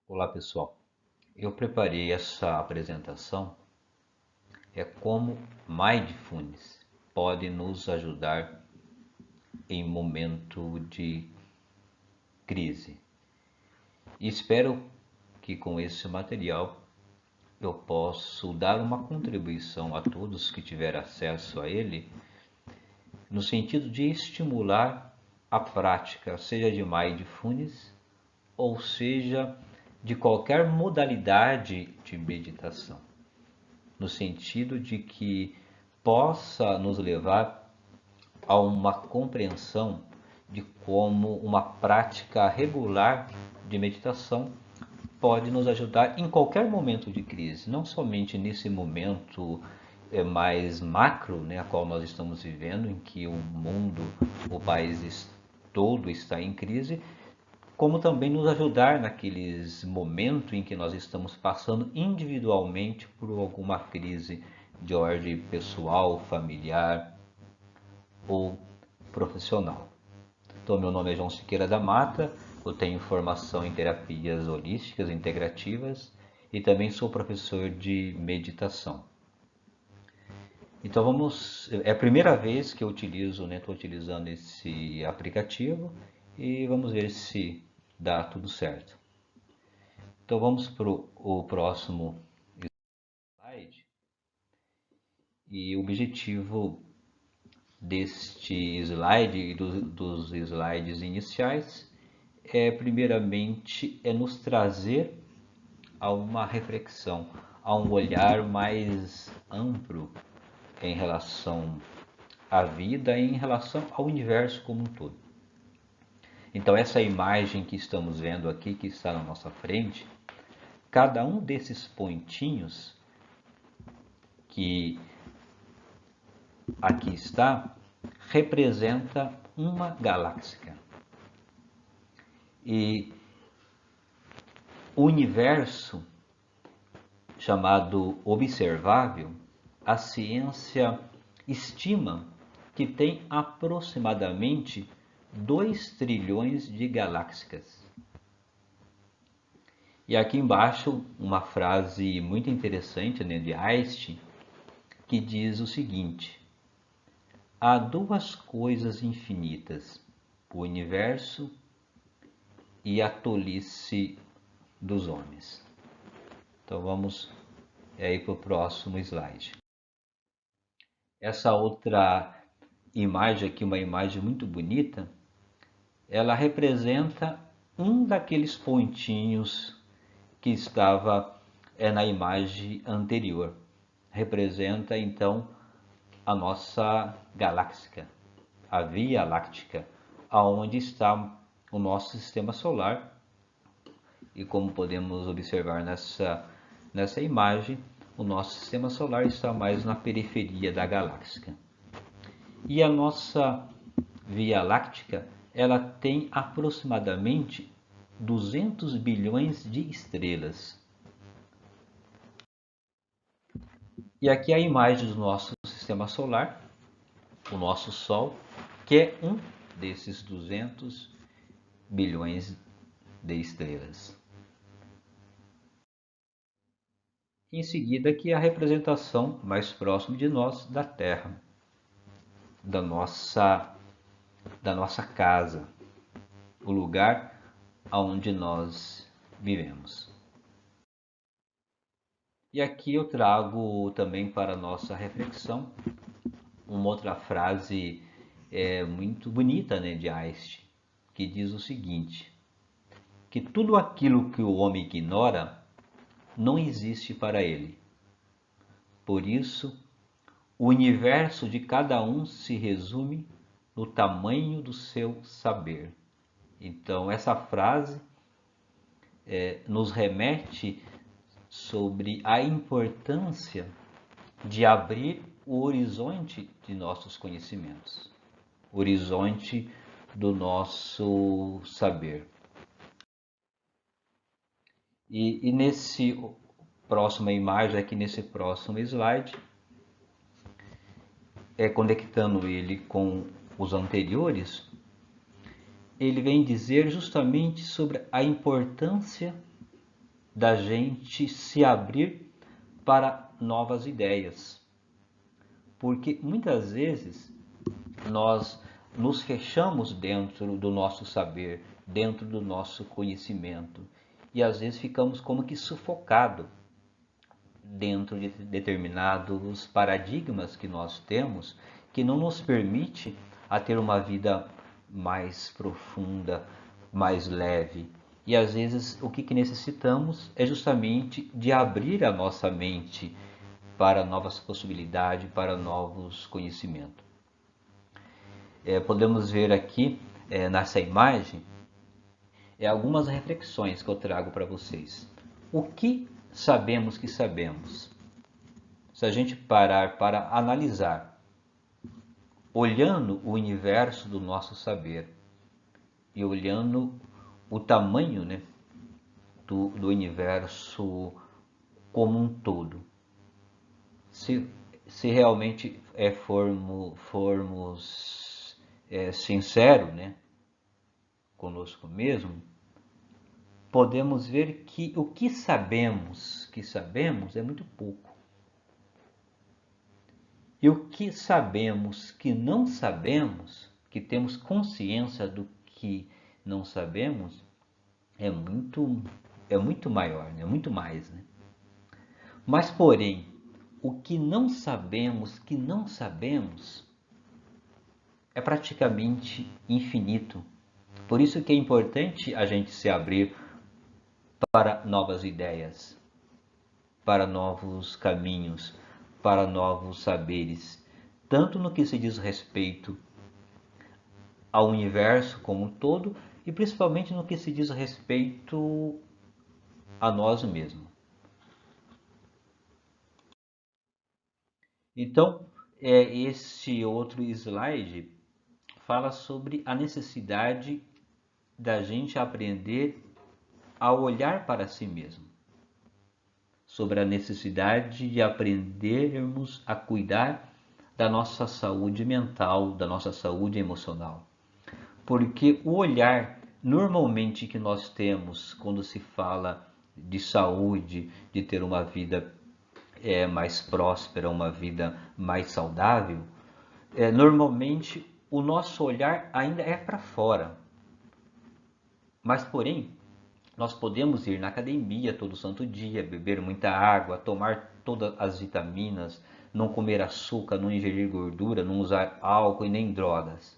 Olá pessoal, eu preparei essa apresentação como Mindfulness pode nos ajudar em momento de crise. E espero que com esse material eu possa dar uma contribuição a todos que tiverem acesso a ele, no sentido de estimular a prática, seja de Mindfulness ou seja de qualquer modalidade de meditação, no sentido de que possa nos levar a uma compreensão de como uma prática regular de meditação pode nos ajudar em qualquer momento de crise, não somente nesse momento mais macro, né, a qual nós estamos vivendo, em que o mundo, o país todo está em crise, como também nos ajudar naqueles momentos em que nós estamos passando individualmente por alguma crise de ordem pessoal, familiar ou profissional. Então, meu nome é João Siqueira da Mata, eu tenho formação em terapias holísticas integrativas e também sou professor de meditação. Então é a primeira vez que eu utilizo, né, estou utilizando esse aplicativo e vamos ver se dá tudo certo. Então vamos para o próximo slide. E o objetivo deste slide e dos slides iniciais primeiramente nos trazer a uma reflexão, a um olhar mais amplo em relação à vida e em relação ao universo como um todo. Então essa imagem que estamos vendo aqui, que está na nossa frente, cada um desses pontinhos que aqui está, representa uma galáxia. E o universo, chamado observável, a ciência estima que tem aproximadamente 2 trilhões de galáxias. E aqui embaixo uma frase muito interessante, né, de Einstein, que diz o seguinte: há duas coisas infinitas, o universo e a tolice dos homens. Então vamos aí para o próximo slide. Essa outra imagem aqui, uma imagem muito bonita, ela representa um daqueles pontinhos que estava na imagem anterior. Representa então a nossa galáxia, a Via Láctea, aonde está o nosso sistema solar. E como podemos observar nessa imagem, o nosso sistema solar está mais na periferia da galáxia. E a nossa Via Láctea, ela tem aproximadamente 200 bilhões de estrelas. E aqui a imagem do nosso sistema solar, o nosso Sol, que é um desses 200 bilhões de estrelas. Em seguida aqui a representação mais próxima de nós da Terra, da nossa casa, o lugar onde nós vivemos. E aqui eu trago também para a nossa reflexão uma outra frase muito bonita, né, de Einstein, que diz o seguinte: que tudo aquilo que o homem ignora não existe para ele. Por isso, o universo de cada um se resume no tamanho do seu saber. Então, essa frase nos remete sobre a importância de abrir o horizonte de nossos conhecimentos, o horizonte do nosso saber. E nesse próxima imagem, aqui nesse próximo slide, conectando ele com os anteriores, ele vem dizer justamente sobre a importância da gente se abrir para novas ideias. Porque muitas vezes nós nos fechamos dentro do nosso saber, dentro do nosso conhecimento, e às vezes ficamos como que sufocados dentro de determinados paradigmas que nós temos, que não nos permite a ter uma vida mais profunda, mais leve. E às vezes o que necessitamos é justamente de abrir a nossa mente para novas possibilidades, para novos conhecimentos. Podemos ver aqui nessa imagem algumas reflexões que eu trago para vocês. O que sabemos que sabemos? Se a gente parar para analisar, olhando o universo do nosso saber e olhando o tamanho, né, do universo como um todo, se realmente formos sinceros, né, conosco mesmo, podemos ver que o que sabemos é muito pouco. E o que sabemos que não sabemos, que temos consciência do que não sabemos, é muito maior, né? É muito mais, né? Mas, porém, o que não sabemos, é praticamente infinito. Por isso que é importante a gente se abrir para novas ideias, para novos caminhos, para novos saberes, tanto no que se diz respeito ao universo como um todo e principalmente no que se diz respeito a nós mesmos. Então, esse outro slide fala sobre a necessidade da gente aprender a olhar para si mesmo, sobre a necessidade de aprendermos a cuidar da nossa saúde mental, da nossa saúde emocional. Porque o olhar normalmente que nós temos quando se fala de saúde, de ter uma vida mais próspera, uma vida mais saudável, normalmente o nosso olhar ainda é para fora. Mas, porém, nós podemos ir na academia todo santo dia, beber muita água, tomar todas as vitaminas, não comer açúcar, não ingerir gordura, não usar álcool e nem drogas.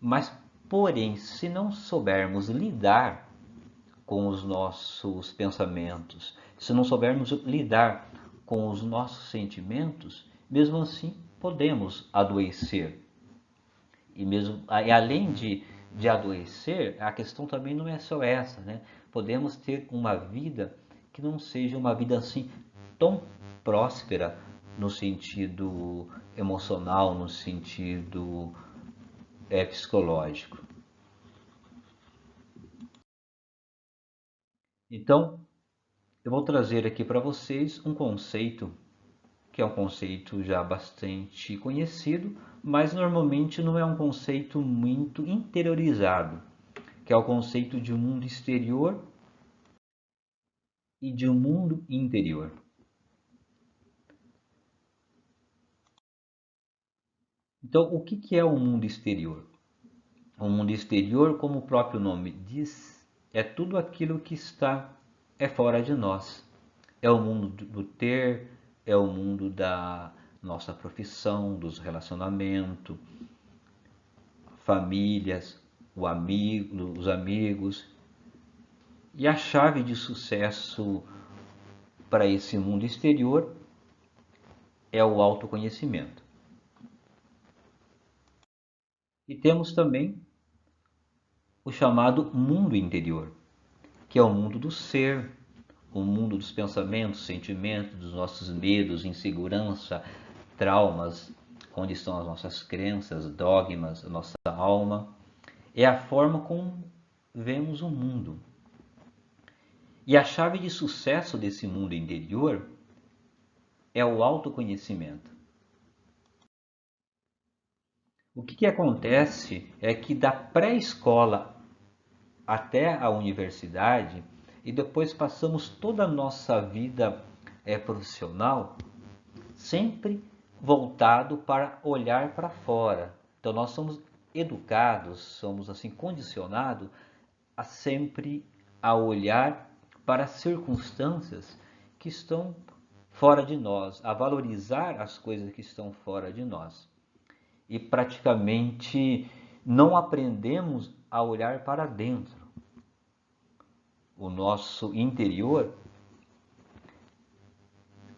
Mas, porém, se não soubermos lidar com os nossos pensamentos, se não soubermos lidar com os nossos sentimentos, mesmo assim podemos adoecer. E além de adoecer, a questão também não é só essa, né? Podemos ter uma vida que não seja uma vida assim tão próspera no sentido emocional, no sentido psicológico. Então, eu vou trazer aqui para vocês um conceito que é um conceito já bastante conhecido, mas normalmente não é um conceito muito interiorizado, que é o conceito de um mundo exterior e de um mundo interior. Então, o que é o mundo exterior? O mundo exterior, como o próprio nome diz, é tudo aquilo que está fora de nós. É o mundo do ter, é o mundo da nossa profissão, dos relacionamentos, famílias, os amigos. E a chave de sucesso para esse mundo exterior é o autoconhecimento. E temos também o chamado mundo interior, que é o mundo do ser, o mundo dos pensamentos, sentimentos, dos nossos medos, insegurança, traumas, onde estão as nossas crenças, dogmas, a nossa alma. É a forma como vemos o mundo. E a chave de sucesso desse mundo interior é o autoconhecimento. O que acontece é que da pré-escola até a universidade e depois passamos toda a nossa vida profissional sempre voltado para olhar para fora. Então nós somos educados, somos assim condicionados a sempre a olhar para as circunstâncias que estão fora de nós, a valorizar as coisas que estão fora de nós. E praticamente não aprendemos a olhar para dentro. O nosso interior,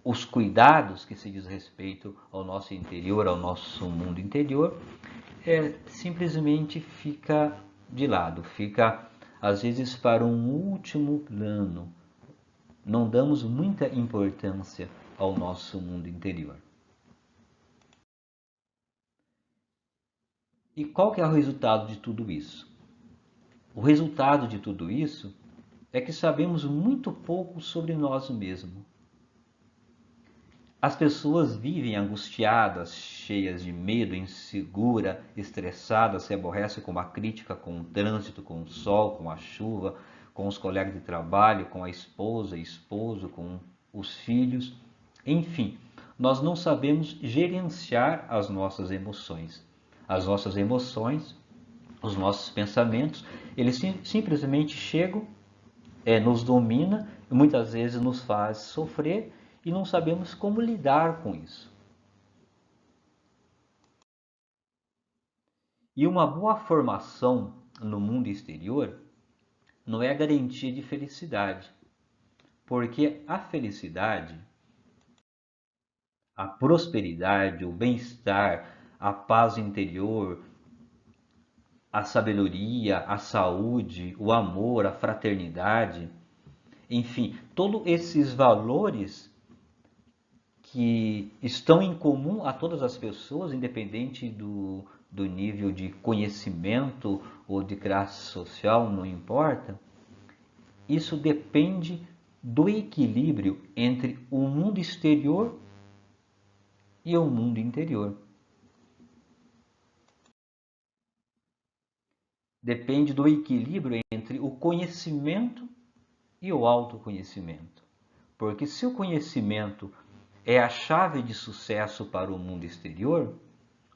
os cuidados que se diz respeito ao nosso interior, ao nosso mundo interior, simplesmente fica de lado, fica às vezes para um último plano. Não damos muita importância ao nosso mundo interior. E qual que é o resultado de tudo isso? O resultado de tudo isso é que sabemos muito pouco sobre nós mesmos. As pessoas vivem angustiadas, cheias de medo, insegura, estressadas, se aborrecem com a crítica, com o trânsito, com o sol, com a chuva, com os colegas de trabalho, com a esposa, esposo, com os filhos. Enfim, nós não sabemos gerenciar as nossas emoções. As nossas emoções, os nossos pensamentos, eles simplesmente chegam, nos domina e muitas vezes nos faz sofrer e não sabemos como lidar com isso. E uma boa formação no mundo exterior não é a garantia de felicidade, porque a felicidade, a prosperidade, o bem-estar, a paz interior, a sabedoria, a saúde, o amor, a fraternidade, enfim, todos esses valores que estão em comum a todas as pessoas, independente do nível de conhecimento ou de classe social, não importa. Isso depende do equilíbrio entre o mundo exterior e o mundo interior. Depende do equilíbrio entre o conhecimento e o autoconhecimento. Porque se o conhecimento é a chave de sucesso para o mundo exterior,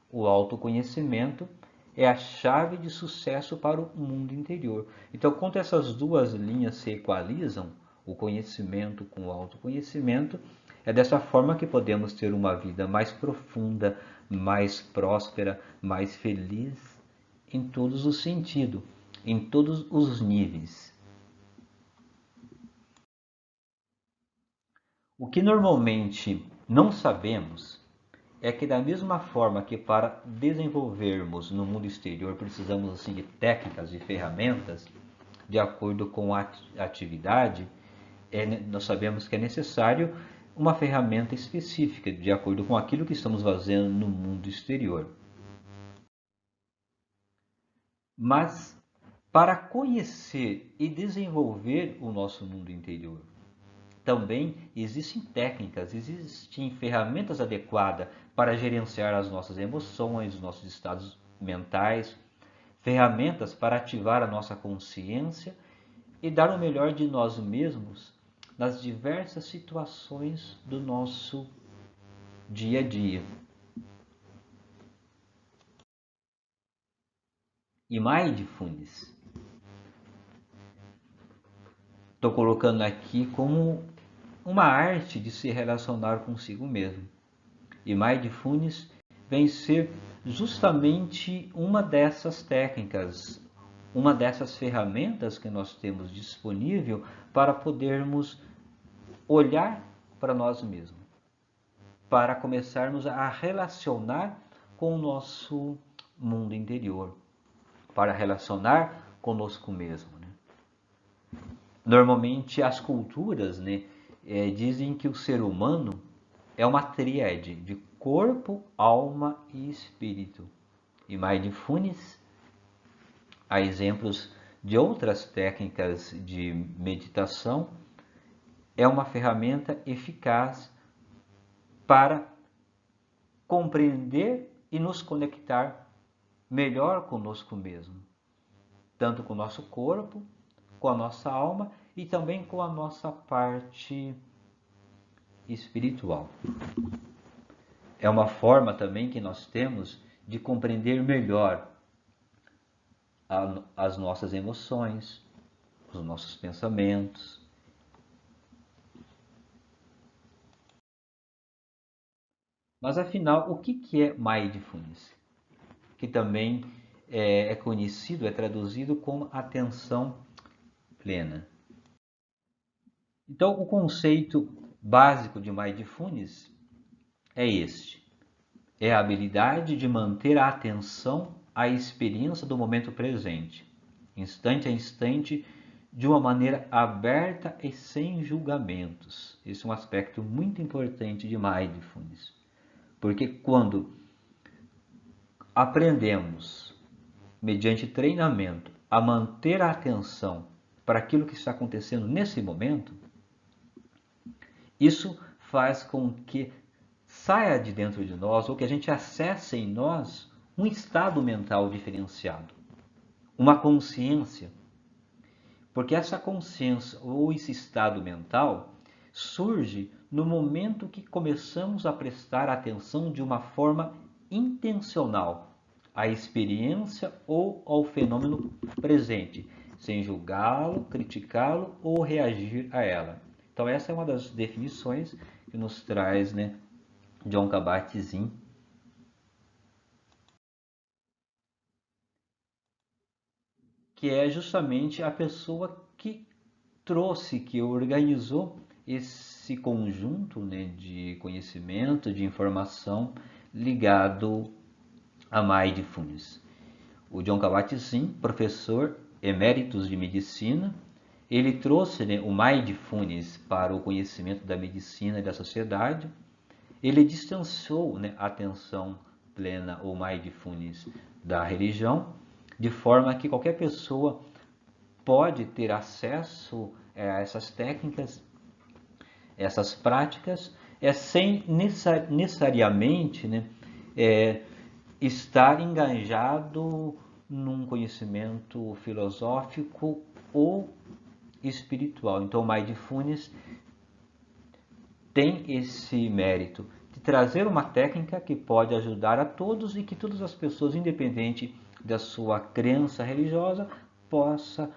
o autoconhecimento é a chave de sucesso para o mundo interior. Então, quando essas duas linhas se equalizam, o conhecimento com o autoconhecimento, é dessa forma que podemos ter uma vida mais profunda, mais próspera, mais feliz, em todos os sentidos, em todos os níveis. O que normalmente não sabemos é que da mesma forma que para desenvolvermos no mundo exterior precisamos assim de técnicas e ferramentas de acordo com a atividade, nós sabemos que é necessário uma ferramenta específica de acordo com aquilo que estamos fazendo no mundo exterior. Mas para conhecer e desenvolver o nosso mundo interior, também existem técnicas, existem ferramentas adequadas para gerenciar as nossas emoções, os nossos estados mentais, ferramentas para ativar a nossa consciência e dar o melhor de nós mesmos nas diversas situações do nosso dia a dia. E mindfulness, estou colocando aqui como uma arte de se relacionar consigo mesmo. E mindfulness vem ser justamente uma dessas técnicas, uma dessas ferramentas que nós temos disponível para podermos olhar para nós mesmos, para começarmos a relacionar com o nosso mundo interior, para relacionar conosco mesmo. Normalmente as culturas, dizem que o ser humano é uma tríade de corpo, alma e espírito. E mindfulness, há exemplos de outras técnicas de meditação, é uma ferramenta eficaz para compreender e nos conectar melhor conosco mesmo, tanto com o nosso corpo, com a nossa alma e também com a nossa parte espiritual. É uma forma também que nós temos de compreender melhor as nossas emoções, os nossos pensamentos. Mas afinal, o que é mindfulness? Que também é conhecido, é traduzido como atenção plena. Então, o conceito básico de mindfulness é este: é a habilidade de manter a atenção à experiência do momento presente, instante a instante, de uma maneira aberta e sem julgamentos. Esse é um aspecto muito importante de mindfulness, porque quando aprendemos, mediante treinamento, a manter a atenção para aquilo que está acontecendo nesse momento, isso faz com que saia de dentro de nós, ou que a gente acesse em nós, um estado mental diferenciado, uma consciência. Porque essa consciência ou esse estado mental surge no momento que começamos a prestar atenção de uma forma intencional à experiência ou ao fenômeno presente, sem julgá-lo, criticá-lo ou reagir a ela. Então essa é uma das definições que nos traz, né, Jon Kabat-Zinn, que é justamente a pessoa que trouxe, que organizou esse conjunto, né, de conhecimento, de informação ligado a mindfulness. O Jon Kabat-Zinn, professor eméritos de medicina, ele trouxe, né, o mindfulness para o conhecimento da medicina e da sociedade. Ele distanciou, né, a atenção plena ou mindfulness da religião, de forma que qualquer pessoa pode ter acesso a essas técnicas, essas práticas, sem necessariamente, né, estar engajado num conhecimento filosófico ou espiritual. Então, o mindfulness tem esse mérito de trazer uma técnica que pode ajudar a todos e que todas as pessoas, independente da sua crença religiosa, possa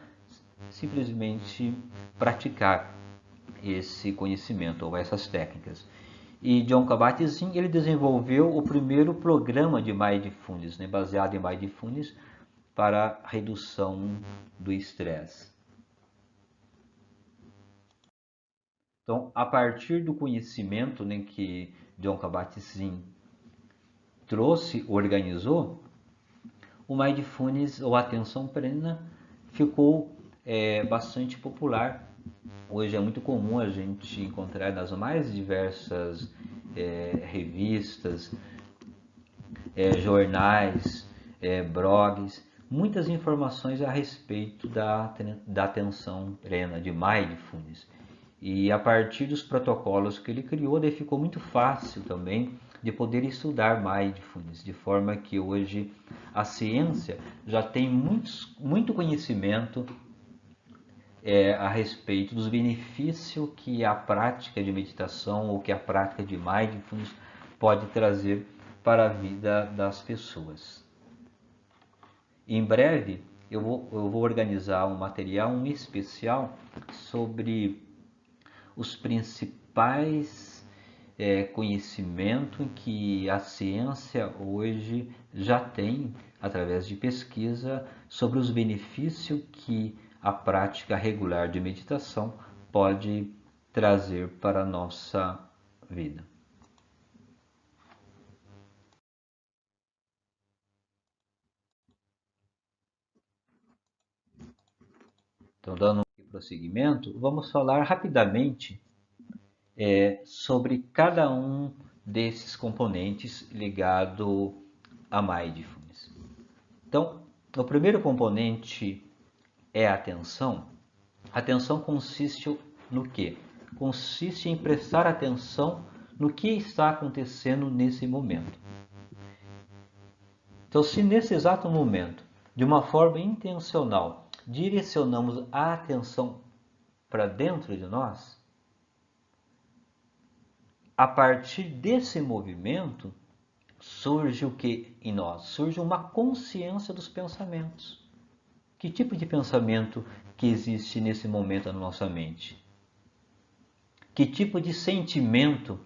simplesmente praticar esse conhecimento ou essas técnicas. E Jon Kabat-Zinn, ele desenvolveu o primeiro programa de mindfulness, né, baseado em mindfulness para a redução do estresse. Então, a partir do conhecimento, né, que Jon Kabat-Zinn trouxe, organizou, o mindfulness ou atenção plena ficou bastante popular. Hoje é muito comum a gente encontrar nas mais diversas revistas, jornais, blogs, muitas informações a respeito da atenção plena, de mindfulness. E a partir dos protocolos que ele criou, daí ficou muito fácil também de poder estudar mindfulness, de forma que hoje a ciência já tem muito conhecimento a respeito dos benefícios que a prática de meditação ou que a prática de mindfulness pode trazer para a vida das pessoas. Em breve eu vou organizar um material, um especial sobre os principais conhecimentos que a ciência hoje já tem através de pesquisa sobre os benefícios que a prática regular de meditação pode trazer para a nossa vida. Então, dando prosseguimento, vamos falar rapidamente sobre cada um desses componentes ligado a mindfulness. Então, o primeiro componente é a atenção. A atenção consiste no quê? Consiste em prestar atenção no que está acontecendo nesse momento. Então, se nesse exato momento, de uma forma intencional, direcionamos a atenção para dentro de nós, a partir desse movimento surge o que em nós? Surge uma consciência dos pensamentos. Que tipo de pensamento que existe nesse momento na nossa mente? Que tipo de sentimento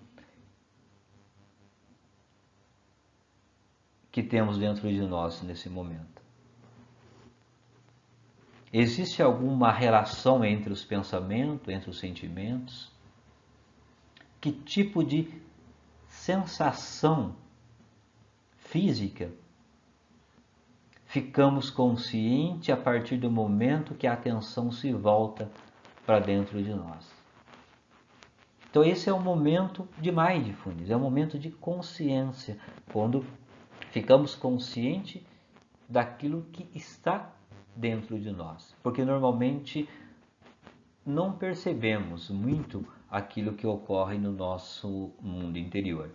que temos dentro de nós nesse momento? Existe alguma relação entre os pensamentos, entre os sentimentos? Que tipo de sensação física ficamos conscientes a partir do momento que a atenção se volta para dentro de nós? Então esse é o momento de mindfulness, é o momento de consciência, quando ficamos conscientes daquilo que está dentro de nós, porque normalmente não percebemos muito aquilo que ocorre no nosso mundo interior.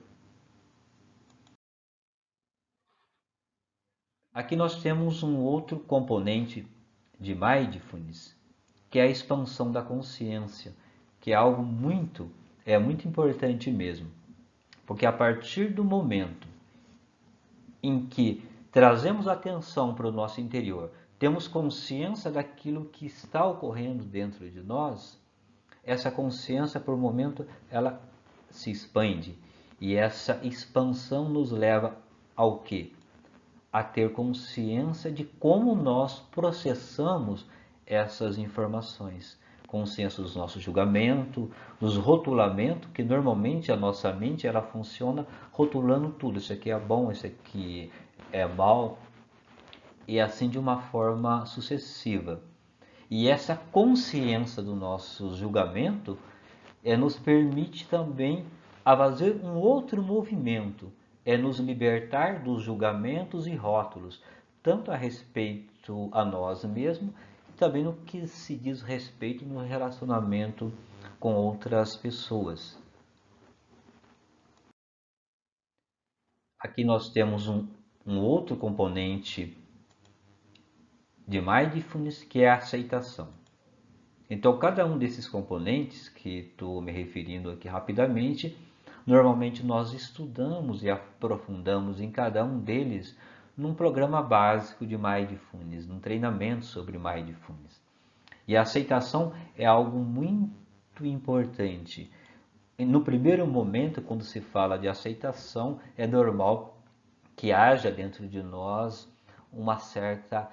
Aqui nós temos um outro componente de mindfulness, que é a expansão da consciência, que é algo muito importante mesmo, porque a partir do momento em que trazemos atenção para o nosso interior, temos consciência daquilo que está ocorrendo dentro de nós, essa consciência, por momento, ela se expande. E essa expansão nos leva ao quê? A ter consciência de como nós processamos essas informações. Consciência dos nossos julgamentos, dos rotulamentos, que normalmente a nossa mente ela funciona rotulando tudo. Isso aqui é bom, isso aqui é mal, e assim de uma forma sucessiva. E essa consciência do nosso julgamento nos permite também fazer um outro movimento, nos libertar dos julgamentos e rótulos, tanto a respeito a nós mesmos, e também no que se diz respeito no relacionamento com outras pessoas. Aqui nós temos um outro componente de mindfulness, que é a aceitação. Então, cada um desses componentes que estou me referindo aqui rapidamente, normalmente nós estudamos e aprofundamos em cada um deles num programa básico de mindfulness, num treinamento sobre mindfulness. E a aceitação é algo muito importante. No primeiro momento, quando se fala de aceitação, é normal que haja dentro de nós uma certa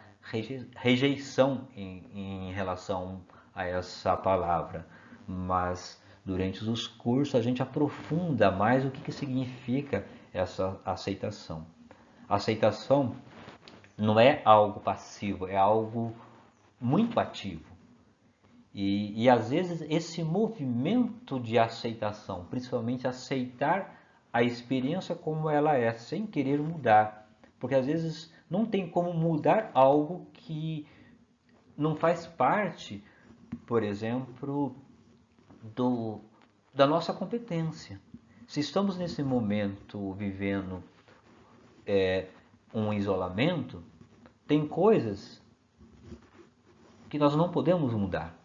rejeição em relação a essa palavra, mas durante os cursos a gente aprofunda mais o que significa essa aceitação. A aceitação não é algo passivo, é algo muito ativo. E às vezes esse movimento de aceitação, principalmente aceitar a experiência como ela é, sem querer mudar, porque às vezes não tem como mudar algo que não faz parte, por exemplo, da nossa competência. Se estamos nesse momento vivendo um isolamento, tem coisas que nós não podemos mudar.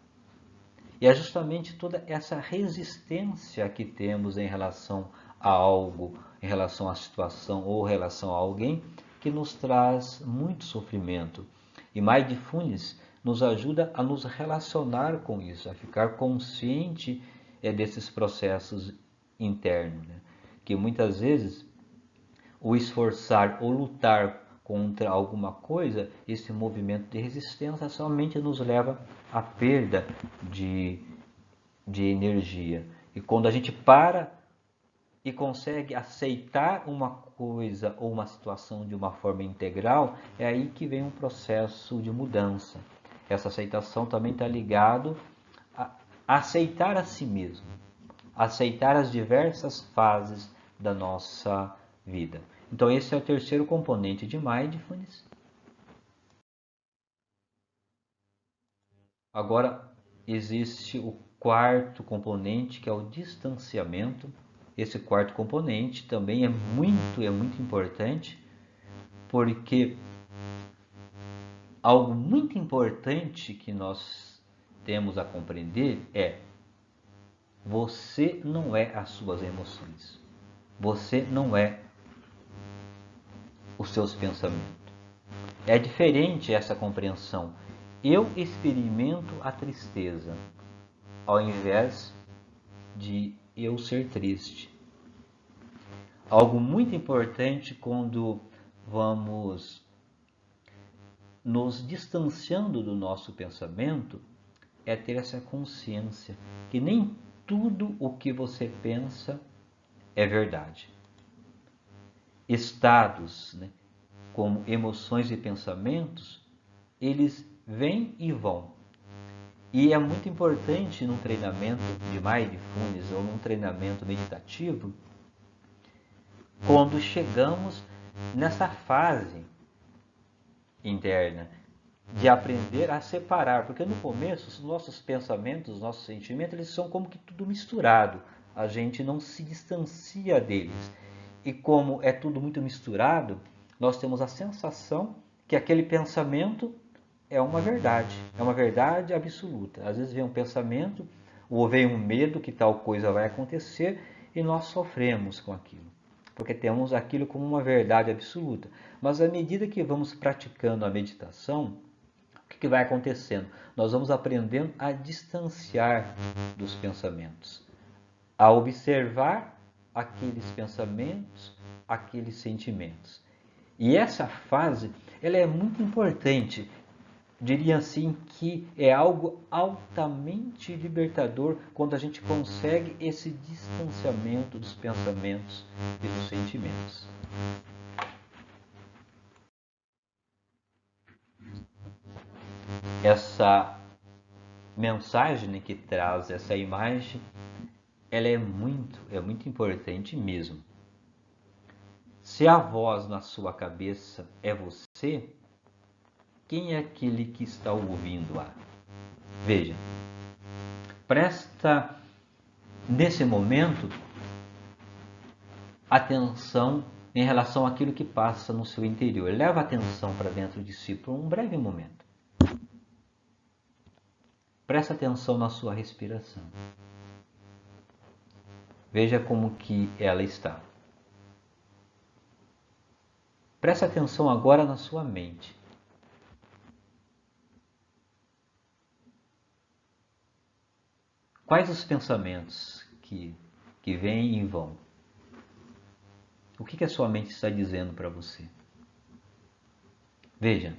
E é justamente toda essa resistência que temos em relação a algo, em relação à situação ou em relação a alguém, que nos traz muito sofrimento. E mindfulness nos ajuda a nos relacionar com isso, a ficar consciente desses processos internos, né? Que muitas vezes o esforçar ou lutar contra alguma coisa, esse movimento de resistência somente nos leva à perda de energia. E quando a gente para e consegue aceitar uma coisa ou uma situação de uma forma integral, é aí que vem um processo de mudança. Essa aceitação também está ligado a aceitar a si mesmo, aceitar as diversas fases da nossa vida. Então esse é o terceiro componente de mindfulness. Agora existe o quarto componente, que é o distanciamento. Esse quarto componente também é muito importante, porque algo muito importante que nós temos a compreender é: você não é as suas emoções. Você não é os seus pensamentos. É diferente essa compreensão. Eu experimento a tristeza, ao invés de eu ser triste. Algo muito importante quando vamos nos distanciando do nosso pensamento é ter essa consciência que nem tudo o que você pensa é verdade. Estados, né, como emoções e pensamentos, eles vêm e vão. E é muito importante num treinamento de mindfulness ou num treinamento meditativo, quando chegamos nessa fase interna de aprender a separar, porque no começo os nossos pensamentos, os nossos sentimentos, eles são como que tudo misturado. A gente não se distancia deles. E como é tudo muito misturado, nós temos a sensação que aquele pensamento é uma verdade absoluta. Às vezes vem um pensamento, ou vem um medo que tal coisa vai acontecer e nós sofremos com aquilo, porque temos aquilo como uma verdade absoluta. Mas à medida que vamos praticando a meditação, o que vai acontecendo? Nós vamos aprendendo a distanciar dos pensamentos, a observar aqueles pensamentos, aqueles sentimentos. E essa fase, ela é muito importante. Diria assim que é algo altamente libertador quando a gente consegue esse distanciamento dos pensamentos e dos sentimentos. Essa mensagem que traz essa imagem, ela é muito importante mesmo. Se a voz na sua cabeça é você, quem é aquele que está ouvindo-a? Veja, presta nesse momento atenção em relação àquilo que passa no seu interior. Leva a atenção para dentro de si por um breve momento. Presta atenção na sua respiração. Veja como que ela está. Presta atenção agora na sua mente. Quais os pensamentos que vêm e vão? O que a sua mente está dizendo para você? Veja,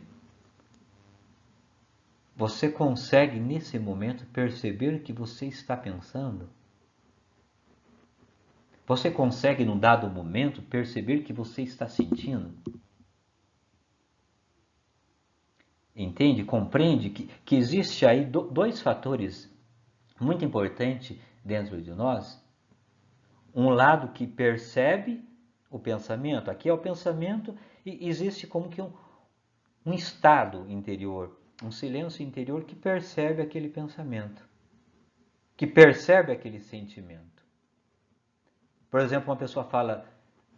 você consegue nesse momento perceber o que você está pensando? Você consegue, num dado momento, perceber o que você está sentindo? Entende? Compreende que existe aí dois fatores muito importantes dentro de nós. Um lado que percebe o pensamento, aqui é o pensamento, e existe como que um estado interior, um silêncio interior que percebe aquele pensamento, que percebe aquele sentimento. Por exemplo, uma pessoa fala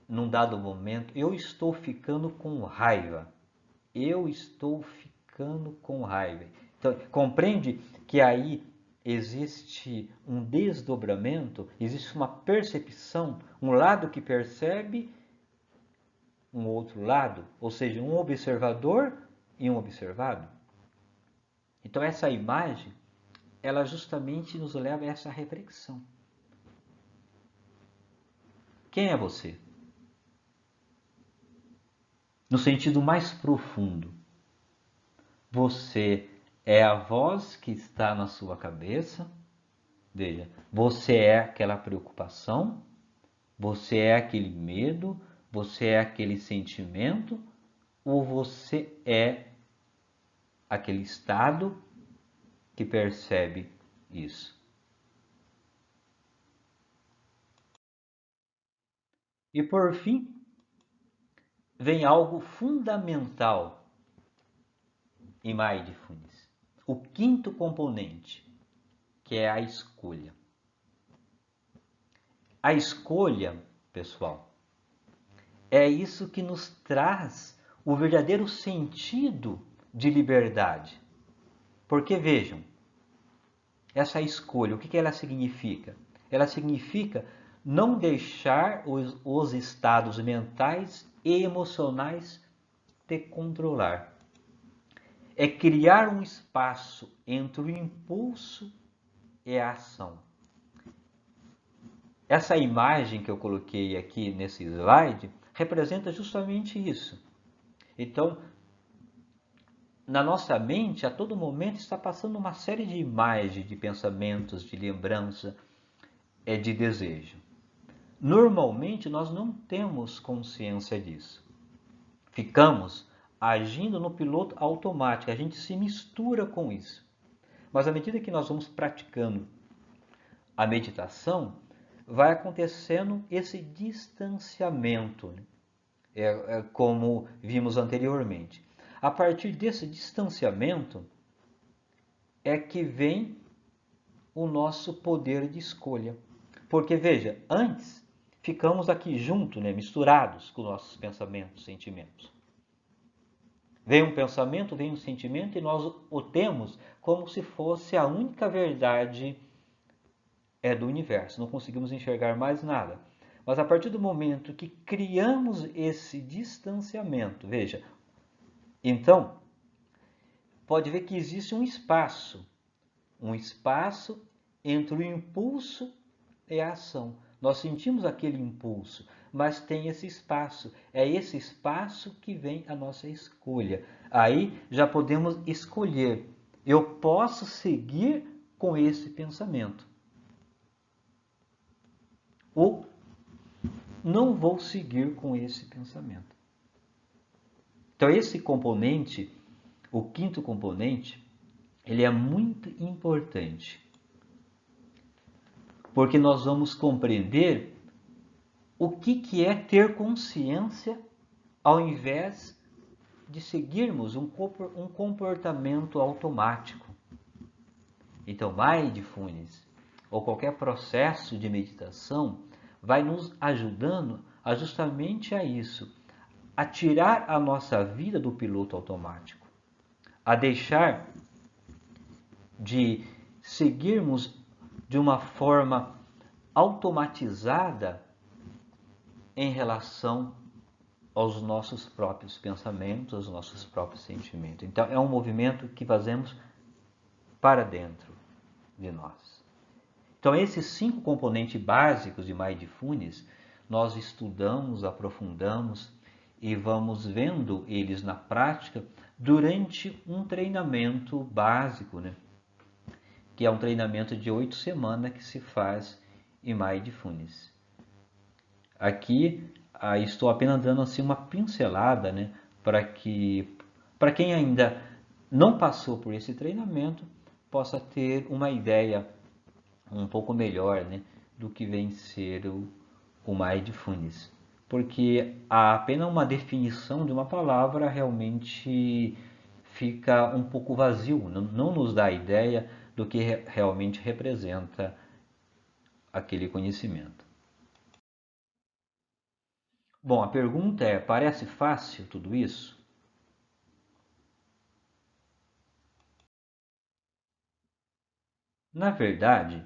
num dado momento: eu estou ficando com raiva. Eu estou ficando com raiva. Então, compreende que aí existe um desdobramento, existe uma percepção, um lado que percebe, um outro lado, ou seja, um observador e um observado. Então essa imagem, ela justamente nos leva a essa reflexão. Quem é você? No sentido mais profundo, você é a voz que está na sua cabeça? Veja, você é aquela preocupação? Você é aquele medo? Você é aquele sentimento? Ou você é aquele estado que percebe isso? E por fim, vem algo fundamental em Mindfulness, o quinto componente, que é a escolha. A escolha, pessoal, é isso que nos traz o verdadeiro sentido de liberdade. Porque vejam, essa escolha, o que ela significa? Ela significa não deixar os estados mentais e emocionais te controlar. É criar um espaço entre o impulso e a ação. Essa imagem que eu coloquei aqui nesse slide representa justamente isso. Então, na nossa mente, a todo momento está passando uma série de imagens, de pensamentos, de lembrança, de desejo. Normalmente, nós não temos consciência disso. Ficamos agindo no piloto automático, a gente se mistura com isso. Mas à medida que nós vamos praticando a meditação, vai acontecendo esse distanciamento, né? Como vimos anteriormente. A partir desse distanciamento é que vem o nosso poder de escolha. Porque veja, antes ficamos aqui juntos, né, misturados com nossos pensamentos, sentimentos. Vem um pensamento, vem um sentimento e nós o temos como se fosse a única verdade do universo. Não conseguimos enxergar mais nada. Mas a partir do momento que criamos esse distanciamento, veja, então pode ver que existe um espaço entre o impulso e a ação. Nós sentimos aquele impulso, mas tem esse espaço. É esse espaço que vem a nossa escolha. Aí já podemos escolher. Eu posso seguir com esse pensamento. Ou não vou seguir com esse pensamento. Então esse componente, o quinto componente, ele é muito importante. Porque nós vamos compreender o que é ter consciência ao invés de seguirmos um comportamento automático. Então, mindfulness ou qualquer processo de meditação vai nos ajudando a justamente a isso, a tirar a nossa vida do piloto automático, a deixar de seguirmos de uma forma automatizada em relação aos nossos próprios pensamentos, aos nossos próprios sentimentos. Então, é um movimento que fazemos para dentro de nós. Então, esses 5 componentes básicos de Mindfulness, nós estudamos, aprofundamos e vamos vendo eles na prática durante um treinamento básico, né? Que é um treinamento de 8 semanas que se faz em Mindfulness. Aqui estou apenas dando assim uma pincelada, né, para quem ainda não passou por esse treinamento possa ter uma ideia um pouco melhor, né, do que vem ser o Mindfulness. Porque apenas uma definição de uma palavra realmente fica um pouco vazio, não nos dá ideia do que realmente representa aquele conhecimento. Bom, a pergunta é: parece fácil tudo isso? Na verdade,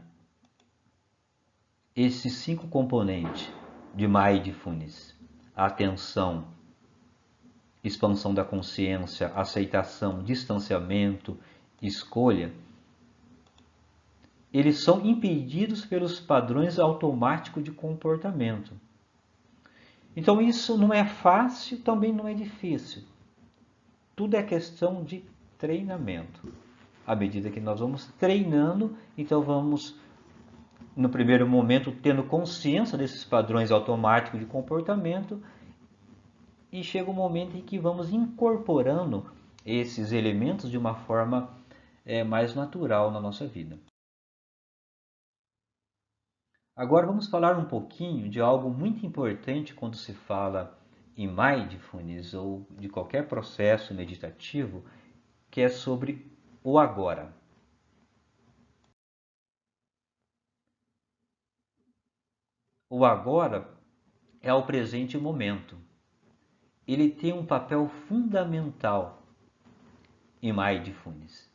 esses 5 componentes de Mindfulness, atenção, expansão da consciência, aceitação, distanciamento, escolha, eles são impedidos pelos padrões automáticos de comportamento. Então isso não é fácil, também não é difícil. Tudo é questão de treinamento. À medida que nós vamos treinando, então vamos, no primeiro momento, tendo consciência desses padrões automáticos de comportamento e chega um momento em que vamos incorporando esses elementos de uma forma mais natural na nossa vida. Agora vamos falar um pouquinho de algo muito importante quando se fala em mindfulness ou de qualquer processo meditativo, que é sobre o agora. O agora é o presente momento. Ele tem um papel fundamental em mindfulness,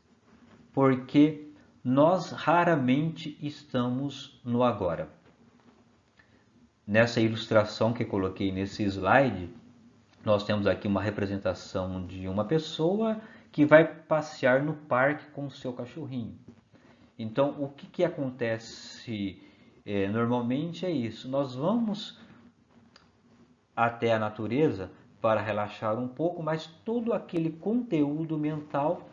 porque nós raramente estamos no agora. Nessa ilustração que eu coloquei nesse slide, nós temos aqui uma representação de uma pessoa que vai passear no parque com o seu cachorrinho. Então, o que acontece normalmente é isso. Nós vamos até a natureza para relaxar um pouco, mas todo aquele conteúdo mental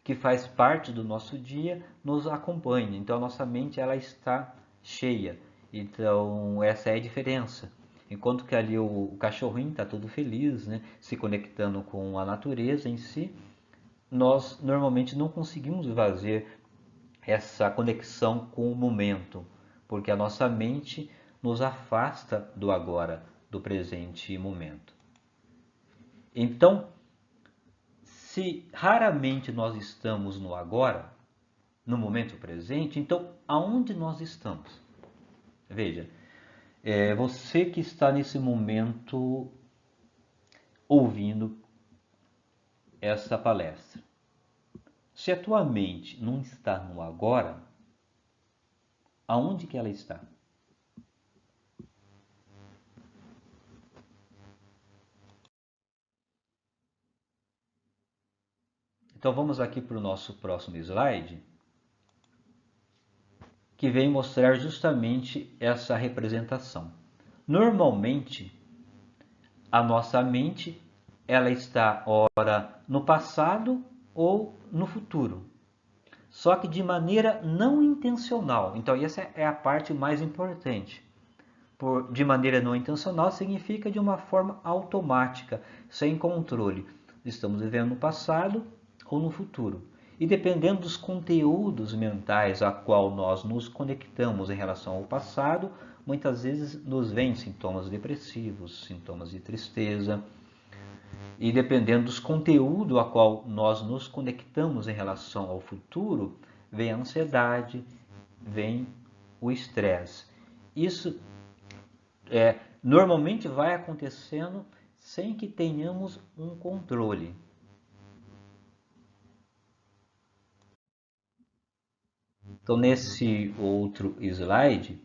que faz parte do nosso dia nos acompanha. Então, a nossa mente ela está cheia. Então, essa é a diferença. Enquanto que ali o cachorrinho está todo feliz, né, se conectando com a natureza em si, nós normalmente não conseguimos fazer essa conexão com o momento, porque a nossa mente nos afasta do agora, do presente momento. Então, se raramente nós estamos no agora, no momento presente, então aonde nós estamos? Veja, você que está nesse momento ouvindo essa palestra, se a tua mente não está no agora, aonde que ela está? Então vamos aqui para o nosso próximo slide, que vem mostrar justamente essa representação. Normalmente, a nossa mente ela está ora no passado ou no futuro, só que de maneira não intencional. Então essa é a parte mais importante. De maneira não intencional significa de uma forma automática, sem controle. Estamos vivendo no passado ou no futuro. E dependendo dos conteúdos mentais a qual nós nos conectamos em relação ao passado, muitas vezes nos vêm sintomas depressivos, sintomas de tristeza. E dependendo dos conteúdos a qual nós nos conectamos em relação ao futuro, vem a ansiedade, vem o estresse. Isso normalmente vai acontecendo sem que tenhamos um controle. Então, nesse outro slide,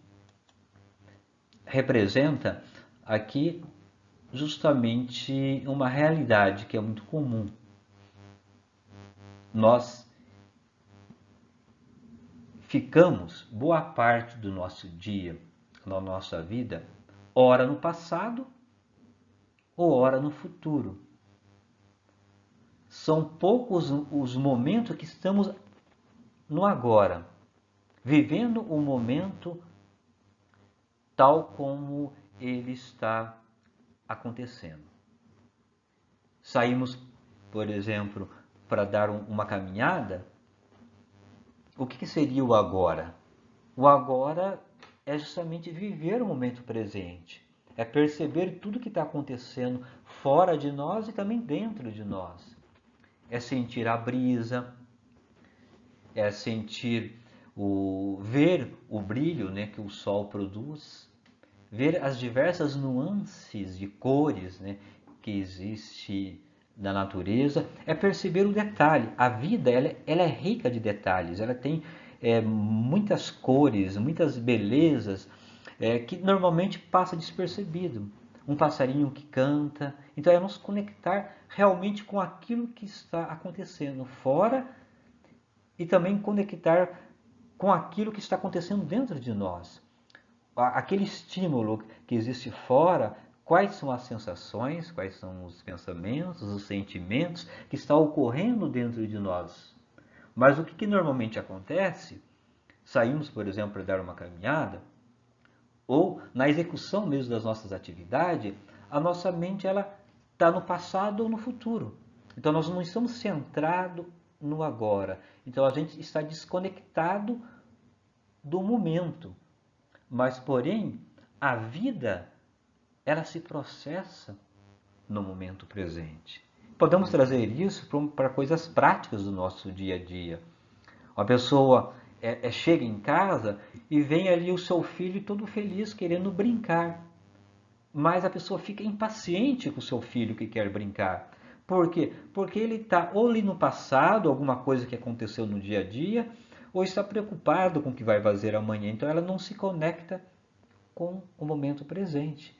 representa aqui justamente uma realidade que é muito comum. Nós ficamos boa parte do nosso dia, na nossa vida, ora no passado ou ora no futuro. São poucos os momentos que estamos no agora, vivendo o momento tal como ele está acontecendo. Saímos, por exemplo, para dar uma caminhada. O que seria o agora? O agora é justamente viver o momento presente. É perceber tudo que está acontecendo fora de nós e também dentro de nós. É sentir a brisa, é sentir ver o brilho, né, que o sol produz, ver as diversas nuances de cores, né, que existe na natureza, é perceber o detalhe. A vida ela é rica de detalhes, ela tem muitas cores, muitas belezas que normalmente passa despercebido. Um passarinho que canta, então é nos conectar realmente com aquilo que está acontecendo fora e também conectar com aquilo que está acontecendo dentro de nós. Aquele estímulo que existe fora, quais são as sensações, quais são os pensamentos, os sentimentos que estão ocorrendo dentro de nós. Mas o que normalmente acontece? Saímos, por exemplo, para dar uma caminhada, ou na execução mesmo das nossas atividades, a nossa mente ela está no passado ou no futuro. Então nós não estamos centrados no agora. Então a gente está desconectado do momento. Mas porém, a vida ela se processa no momento presente. Podemos trazer isso para coisas práticas do nosso dia a dia. Uma pessoa chega em casa e vem ali o seu filho todo feliz querendo brincar. Mas a pessoa fica impaciente com o seu filho que quer brincar. Por quê? Porque ele está ou ali no passado, alguma coisa que aconteceu no dia a dia, ou está preocupado com o que vai fazer amanhã. Então ela não se conecta com o momento presente.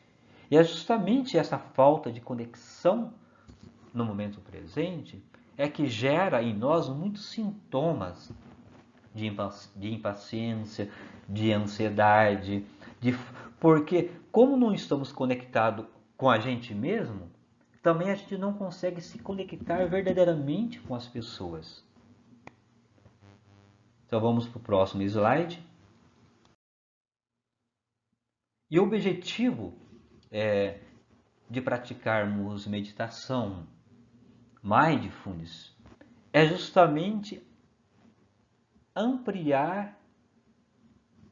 E é justamente essa falta de conexão no momento presente é que gera em nós muitos sintomas de impaciência, de ansiedade, porque como não estamos conectados com a gente mesmo, também a gente não consegue se conectar verdadeiramente com as pessoas. Então vamos para o próximo slide. E o objetivo de praticarmos meditação, mindfulness, é justamente ampliar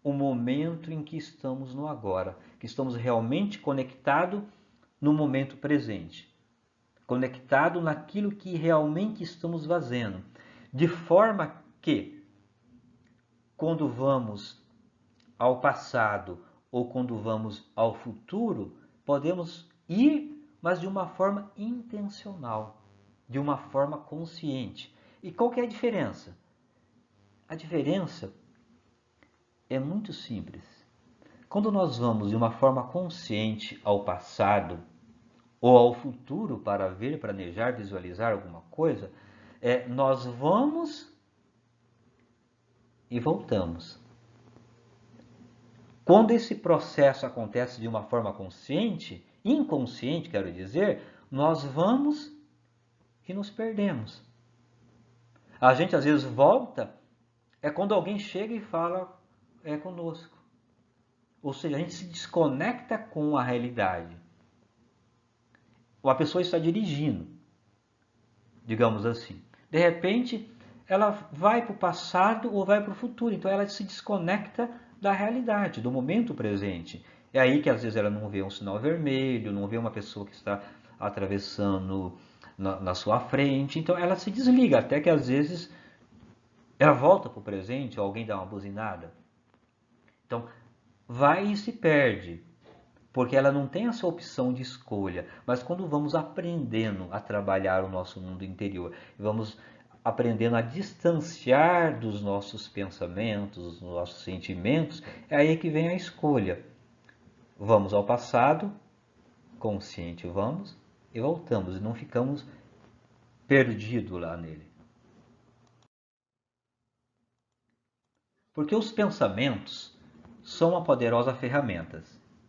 o momento em que estamos no agora, que estamos realmente conectados no momento presente, conectado naquilo que realmente estamos fazendo, de forma que quando vamos ao passado ou quando vamos ao futuro, podemos ir, mas de uma forma intencional, de uma forma consciente. E qual que é a diferença? A diferença é muito simples. Quando nós vamos de uma forma consciente ao passado ou ao futuro para ver, planejar, visualizar alguma coisa, nós vamos e voltamos. Quando esse processo acontece de uma forma consciente, inconsciente, quero dizer, nós vamos e nos perdemos. A gente às vezes volta, é quando alguém chega e fala conosco. Ou seja, a gente se desconecta com a realidade. Uma pessoa está dirigindo, digamos assim. De repente, ela vai para o passado ou vai para o futuro. Então ela se desconecta da realidade, do momento presente. É aí que às vezes ela não vê um sinal vermelho, não vê uma pessoa que está atravessando na sua frente. Então ela se desliga, até que às vezes ela volta para o presente, ou alguém dá uma buzinada. Então vai e se perde, porque ela não tem essa opção de escolha. Mas quando vamos aprendendo a trabalhar o nosso mundo interior, vamos aprendendo a distanciar dos nossos pensamentos, dos nossos sentimentos, é aí que vem a escolha. Vamos ao passado, consciente vamos, e voltamos, e não ficamos perdidos lá nele. Porque os pensamentos são uma poderosa ferramenta,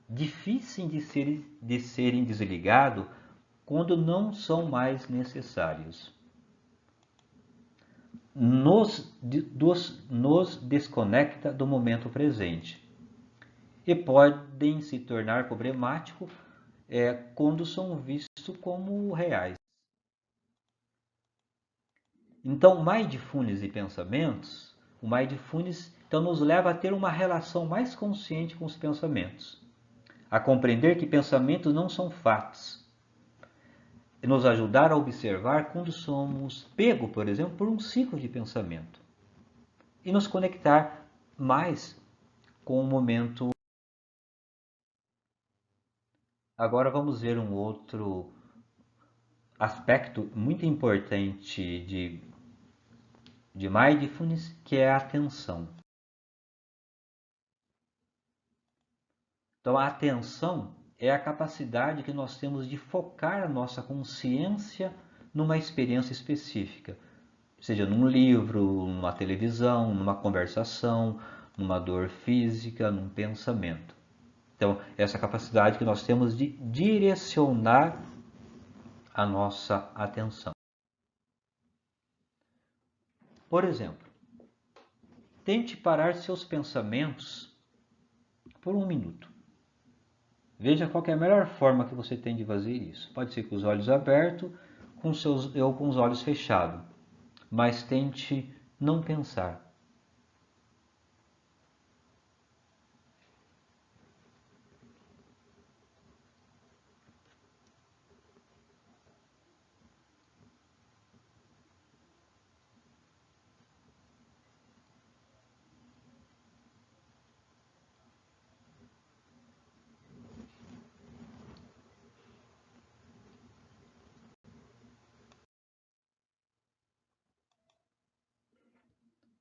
difíceis de serem desligados quando não são mais necessários. Nos desconecta do momento presente e podem se tornar problemáticos quando são vistos como reais. Então, mindfulness e pensamentos, o mindfulness então, nos leva a ter uma relação mais consciente com os pensamentos, a compreender que pensamentos não são fatos, e nos ajudar a observar quando somos pegos, por exemplo, por um ciclo de pensamento, e nos conectar mais com o momento. Agora vamos ver um outro aspecto muito importante de mindfulness, que é a atenção. Então, a atenção é a capacidade que nós temos de focar a nossa consciência numa experiência específica, seja num livro, numa televisão, numa conversação, numa dor física, num pensamento. Então, essa capacidade que nós temos de direcionar a nossa atenção. Por exemplo, tente parar seus pensamentos por um minuto. Veja qual é a melhor forma que você tem de fazer isso. Pode ser com os olhos abertos ou com os olhos fechados, mas tente não pensar.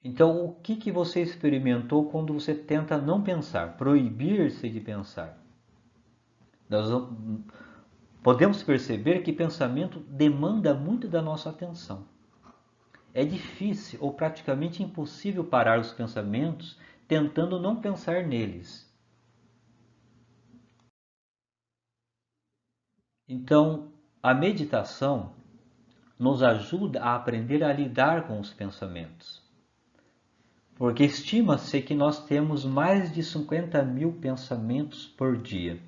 Então, o que você experimentou quando você tenta não pensar, proibir-se de pensar? Nós podemos perceber que pensamento demanda muito da nossa atenção. É difícil ou praticamente impossível parar os pensamentos tentando não pensar neles. Então, a meditação nos ajuda a aprender a lidar com os pensamentos. Porque estima-se que nós temos mais de 50.000 pensamentos por dia.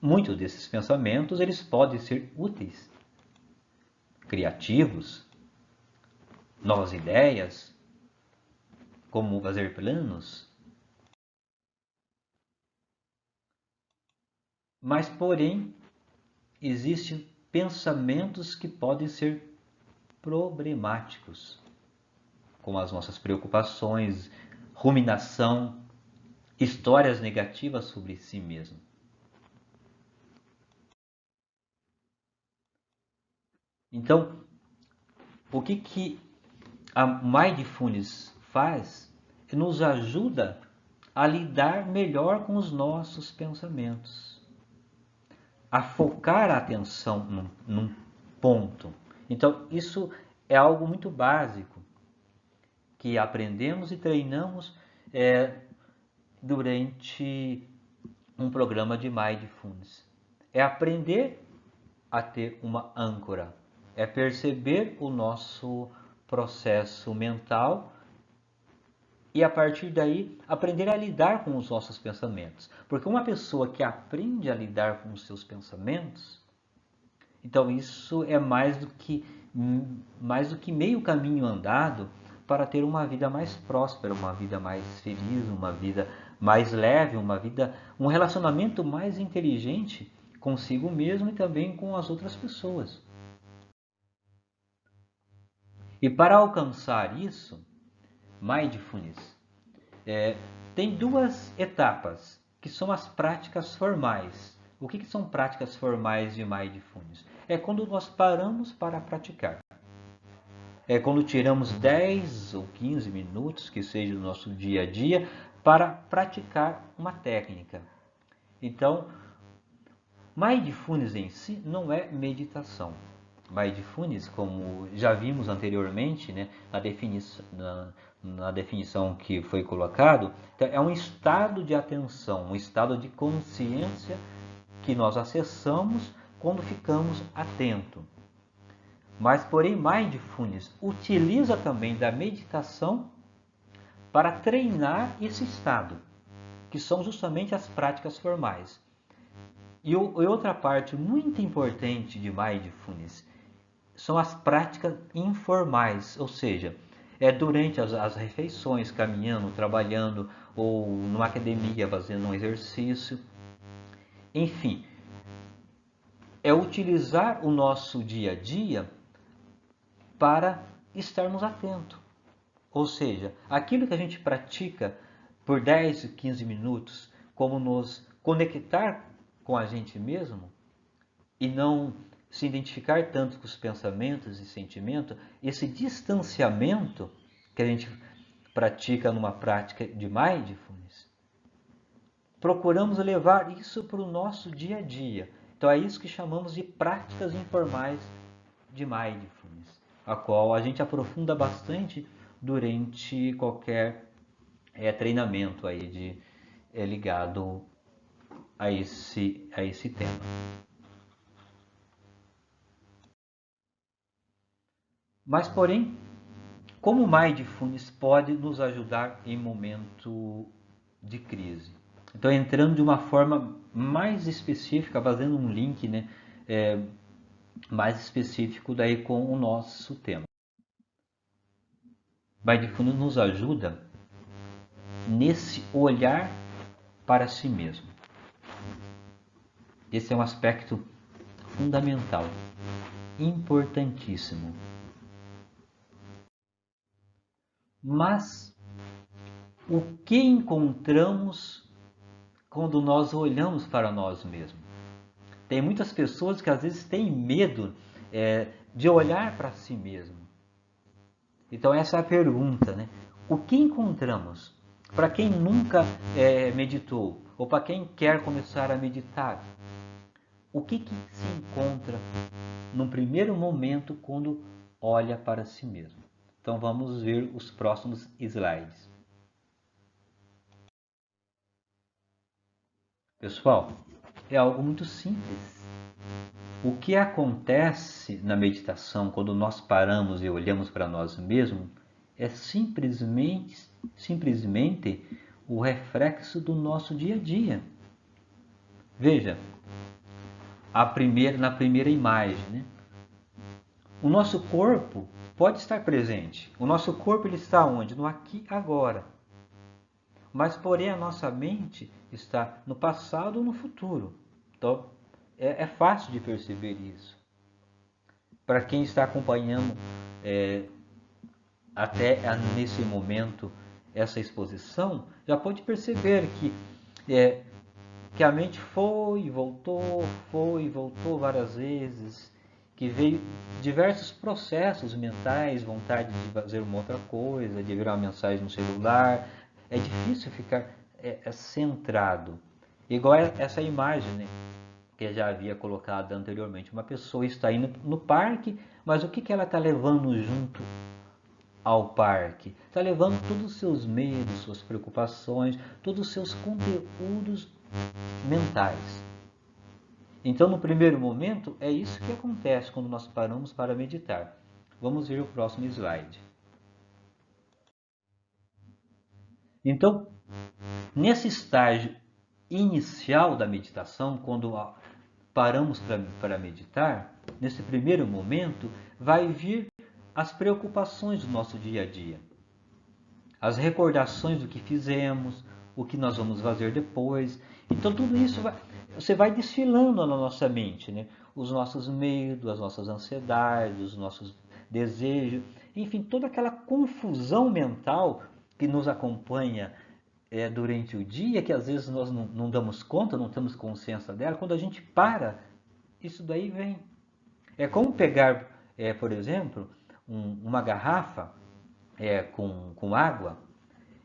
Muitos desses pensamentos eles podem ser úteis, criativos, novas ideias, como fazer planos, mas porém existem pensamentos que podem ser problemáticos, como as nossas preocupações, ruminação, histórias negativas sobre si mesmo. Então, o que a Mindfulness faz é nos ajuda a lidar melhor com os nossos pensamentos, a focar a atenção num ponto. Então, isso é algo muito básico que aprendemos e treinamos durante um programa de Mindfulness. É aprender a ter uma âncora, é perceber o nosso processo mental e a partir daí aprender a lidar com os nossos pensamentos. Porque uma pessoa que aprende a lidar com os seus pensamentos, então isso é mais do que meio caminho andado para ter uma vida mais próspera, uma vida mais feliz, uma vida mais leve, um relacionamento mais inteligente consigo mesmo e também com as outras pessoas. E para alcançar isso, Mindfulness tem duas etapas, que são as práticas formais. O que são práticas formais de Mindfulness? É quando nós paramos para praticar. É quando tiramos 10 ou 15 minutos, que seja do nosso dia a dia, para praticar uma técnica. Então, Mindfulness em si não é meditação. Mindfulness, como já vimos anteriormente, né, na definição que foi colocado, é um estado de atenção, um estado de consciência que nós acessamos quando ficamos atentos. Mas, porém, Mindfulness utiliza também da meditação para treinar esse estado, que são justamente as práticas formais. E outra parte muito importante de Mindfulness são as práticas informais, ou seja, é durante as refeições, caminhando, trabalhando ou numa academia fazendo um exercício. Enfim, é utilizar o nosso dia a dia para estarmos atentos. Ou seja, aquilo que a gente pratica por 10, 15 minutos, como nos conectar com a gente mesmo e não se identificar tanto com os pensamentos e sentimentos, esse distanciamento que a gente pratica numa prática de Mindfulness, procuramos levar isso para o nosso dia a dia. Então é isso que chamamos de práticas informais de Mindfulness, a qual a gente aprofunda bastante durante qualquer treinamento aí ligado a esse tema. Mas, porém, como o Mindfulness pode nos ajudar em momento de crise? Então, entrando de uma forma mais específica, fazendo um link, né, mais específico daí com o nosso tema. Mindfulness nos ajuda nesse olhar para si mesmo. Esse é um aspecto fundamental, importantíssimo. Mas o que encontramos quando nós olhamos para nós mesmos? Tem muitas pessoas que às vezes têm medo de olhar para si mesmo. Então essa é a pergunta, né? O que encontramos? Para quem nunca meditou, ou para quem quer começar a meditar, o que se encontra no primeiro momento quando olha para si mesmo? Então vamos ver os próximos slides. Pessoal, é algo muito simples. O que acontece na meditação quando nós paramos e olhamos para nós mesmos é simplesmente o reflexo do nosso dia a dia. Veja, na primeira imagem, né? O nosso corpo pode estar presente. O nosso corpo ele está onde? No aqui agora. Mas porém a nossa mente está no passado ou no futuro. Então é fácil de perceber isso. Para quem está acompanhando até nesse momento essa exposição, já pode perceber que a mente foi e voltou várias vezes, que veio diversos processos mentais, vontade de fazer uma outra coisa, de ver uma mensagem no celular. É difícil ficar centrado. Igual essa imagem, né, que eu já havia colocado anteriormente. Uma pessoa está indo no parque, mas o que ela está levando junto ao parque? Está levando todos os seus medos, suas preocupações, todos os seus conteúdos mentais. Então, no primeiro momento, é isso que acontece quando nós paramos para meditar. Vamos ver o próximo slide. Então, nesse estágio inicial da meditação, quando paramos para meditar, nesse primeiro momento, vai vir as preocupações do nosso dia a dia, as recordações do que fizemos, o que nós vamos fazer depois. Então tudo isso você vai desfilando na nossa mente, né? Os nossos medos, as nossas ansiedades, os nossos desejos, enfim, toda aquela confusão mental que nos acompanha durante o dia, que às vezes nós não damos conta, não temos consciência dela. Quando a gente para, isso daí vem. É como pegar, por exemplo, uma garrafa com água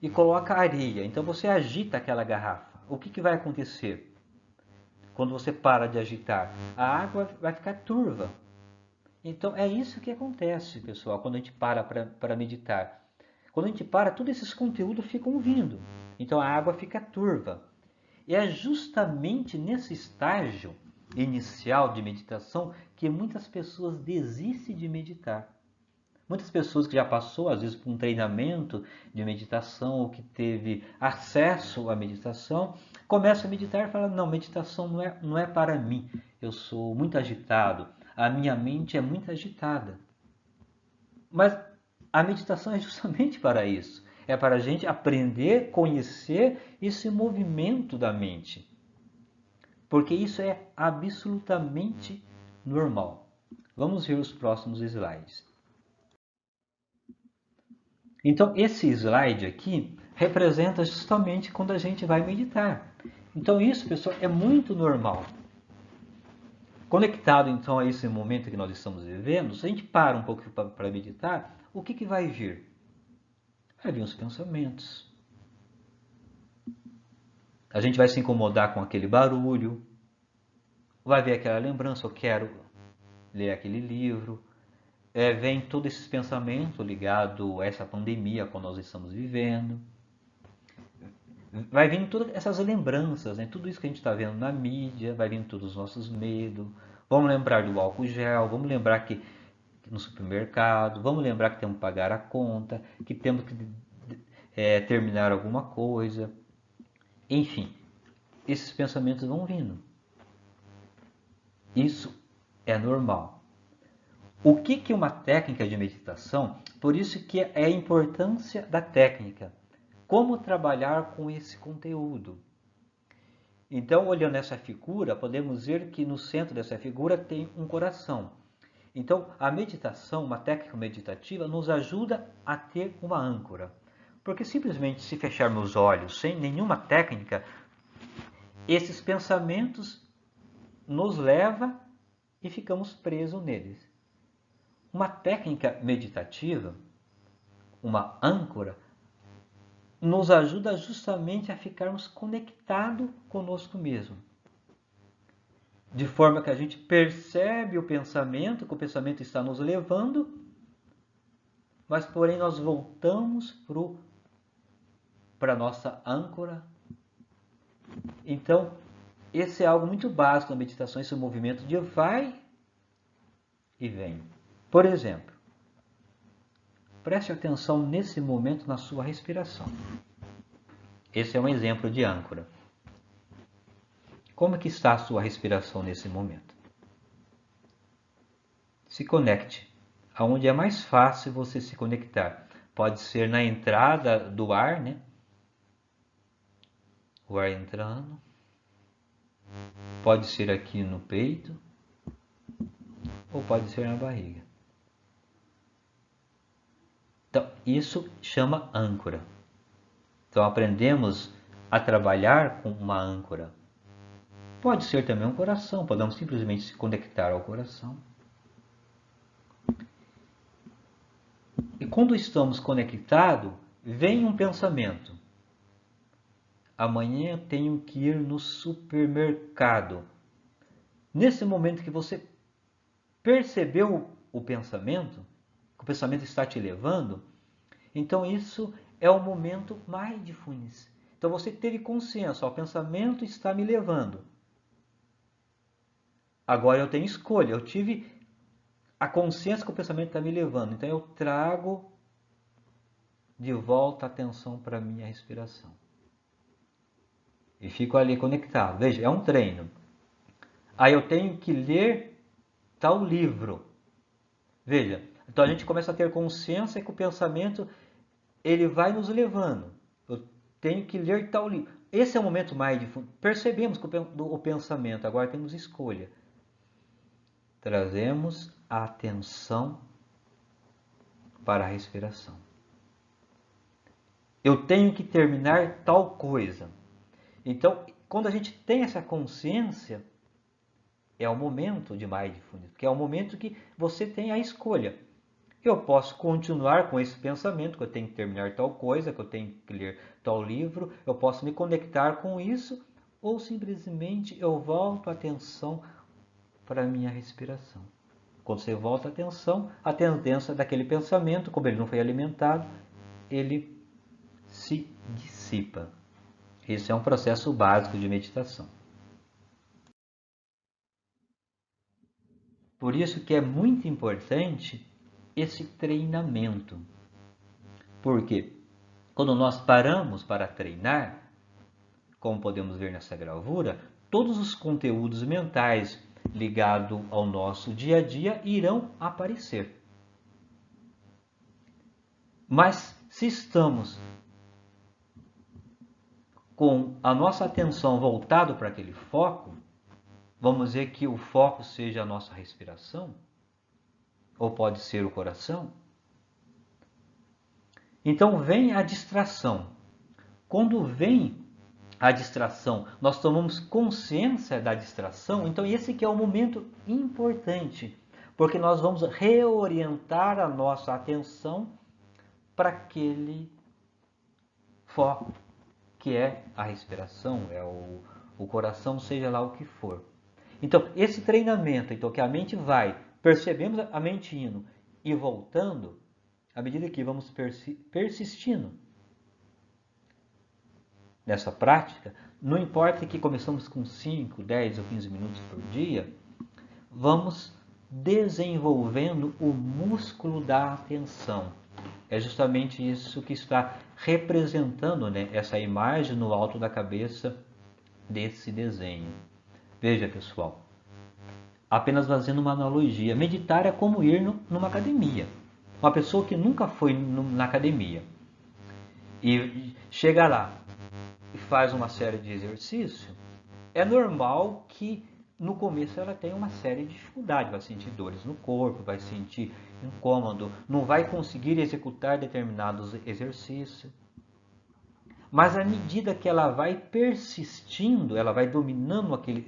e coloca areia. Então você agita aquela garrafa. O que vai acontecer quando você para de agitar? A água vai ficar turva. Então é isso que acontece, pessoal, quando a gente para meditar. Quando a gente para, todos esses conteúdos ficam vindo. Então a água fica turva. E é justamente nesse estágio inicial de meditação que muitas pessoas desistem de meditar. Muitas pessoas que já passou, às vezes, por um treinamento de meditação ou que teve acesso à meditação, começam a meditar e falam, não, meditação não é para mim. Eu sou muito agitado, a minha mente é muito agitada. Mas a meditação é justamente para isso. É para a gente aprender, conhecer esse movimento da mente. Porque isso é absolutamente normal. Vamos ver os próximos slides. Então, esse slide aqui representa justamente quando a gente vai meditar. Então, isso, pessoal, é muito normal. Conectado, então, a esse momento que nós estamos vivendo, se a gente para um pouco para meditar, o que vai vir? Vai vir os pensamentos. A gente vai se incomodar com aquele barulho, vai ver aquela lembrança, eu quero ler aquele livro. Vem todos esses pensamentos ligados a essa pandemia que nós estamos vivendo. Vai vindo todas essas lembranças, né? Tudo isso que a gente está vendo na mídia, vai vindo todos os nossos medos. Vamos lembrar do álcool gel, vamos lembrar que no supermercado, vamos lembrar que temos que pagar a conta, que temos que terminar alguma coisa. Enfim, esses pensamentos vão vindo. Isso é normal. O que é uma técnica de meditação? Por isso que é a importância da técnica. Como trabalhar com esse conteúdo? Então, olhando essa figura, podemos ver que no centro dessa figura tem um coração. Então, a meditação, uma técnica meditativa, nos ajuda a ter uma âncora. Porque simplesmente se fecharmos os olhos sem nenhuma técnica, esses pensamentos nos levam e ficamos presos neles. Uma técnica meditativa uma âncora, nos ajuda justamente a ficarmos conectados conosco mesmo. De forma que a gente percebe o pensamento, que o pensamento está nos levando, mas porém nós voltamos para a nossa âncora. Então, esse é algo muito básico na meditação, esse movimento de vai e vem. Por exemplo, preste atenção nesse momento na sua respiração. Esse é um exemplo de âncora. Como é que está a sua respiração nesse momento? Se conecte aonde é mais fácil você se conectar. Pode ser na entrada do ar, né? O ar entrando. Pode ser aqui no peito. Ou pode ser na barriga. Então, isso chama âncora. Então, aprendemos a trabalhar com uma âncora. Pode ser também um coração. Podemos simplesmente se conectar ao coração. E quando estamos conectados, vem um pensamento. Amanhã eu tenho que ir no supermercado. Nesse momento que você percebeu o pensamento, que o pensamento está te levando, então isso é o momento mindfulness. Então você teve consciência, o pensamento está me levando. Agora eu tenho escolha, eu tive a consciência que o pensamento está me levando, então eu trago de volta a atenção para a minha respiração. E fico ali conectado. Veja, é um treino. Aí eu tenho que ler tal livro. Veja, então a gente começa a ter consciência que o pensamento ele vai nos levando. Eu tenho que ler tal livro. Esse é o momento mais de fundo. Percebemos que o pensamento, agora temos escolha. Trazemos a atenção para a respiração. Eu tenho que terminar tal coisa. Então, quando a gente tem essa consciência, é o momento de mindfulness, que é o momento que você tem a escolha. Eu posso continuar com esse pensamento, que eu tenho que terminar tal coisa, que eu tenho que ler tal livro, eu posso me conectar com isso, ou simplesmente eu volto a atenção para a minha respiração. Quando você volta a atenção, a tendência daquele pensamento, como ele não foi alimentado, ele se dissipa. Esse é um processo básico de meditação. Por isso que é muito importante esse treinamento. Porque quando nós paramos para treinar, como podemos ver nessa gravura, todos os conteúdos mentais ligados ao nosso dia a dia irão aparecer. Mas se estamos com a nossa atenção voltada para aquele foco, vamos dizer que o foco seja a nossa respiração, ou pode ser o coração. Então vem a distração. Quando vem a distração, nós tomamos consciência da distração, então esse que é o momento importante, porque nós vamos reorientar a nossa atenção para aquele foco, que é a respiração, é o coração, seja lá o que for. Então, esse treinamento, então, que a mente vai, percebemos a mente indo e voltando, à medida que vamos persistindo nessa prática, não importa que começamos com 5, 10 ou 15 minutos por dia, vamos desenvolvendo o músculo da atenção. É justamente isso que está representando, né, essa imagem no alto da cabeça desse desenho. Veja, pessoal, apenas fazendo uma analogia, meditar é como ir numa academia. Uma pessoa que nunca foi na academia e chega lá e faz uma série de exercícios, é normal que no começo ela tenha uma série de dificuldades, vai sentir dores no corpo, vai sentir incômodo, não vai conseguir executar determinados exercícios. Mas à medida que ela vai persistindo, ela vai dominando aquele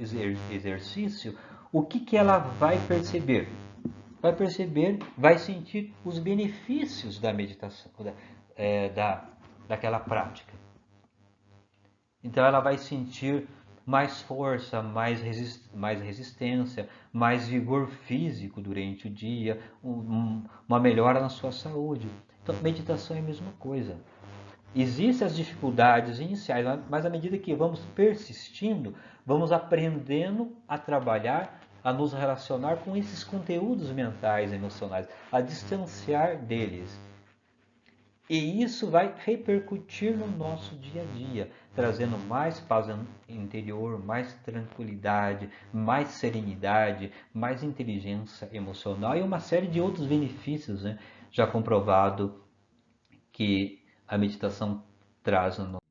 exercício, o que ela vai perceber? vai perceber, vai sentir os benefícios da meditação, daquela prática. Então ela vai sentir mais força, mais resistência, mais vigor físico durante o dia, uma melhora na sua saúde. Então meditação é a mesma coisa. Existem as dificuldades iniciais, mas à medida que vamos persistindo, vamos aprendendo a trabalhar, a nos relacionar com esses conteúdos mentais, emocionais, a distanciar deles. E isso vai repercutir no nosso dia a dia, trazendo mais paz interior, mais tranquilidade, mais serenidade, mais inteligência emocional e uma série de outros benefícios, né? Já comprovado que a meditação traz no nosso.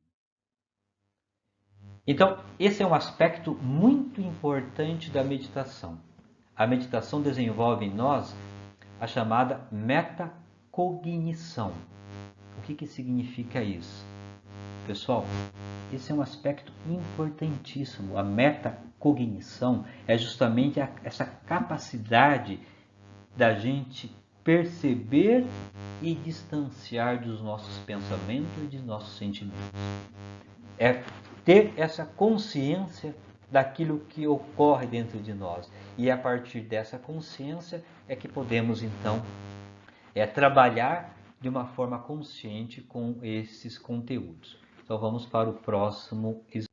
Então, esse é um aspecto muito importante da meditação. A meditação desenvolve em nós a chamada metacognição. O que significa isso? Pessoal, esse é um aspecto importantíssimo. A metacognição é justamente essa capacidade da gente perceber e distanciar dos nossos pensamentos e dos nossos sentimentos. É ter essa consciência daquilo que ocorre dentro de nós. E a partir dessa consciência é que podemos então trabalhar de uma forma consciente com esses conteúdos. Então vamos para o próximo slide.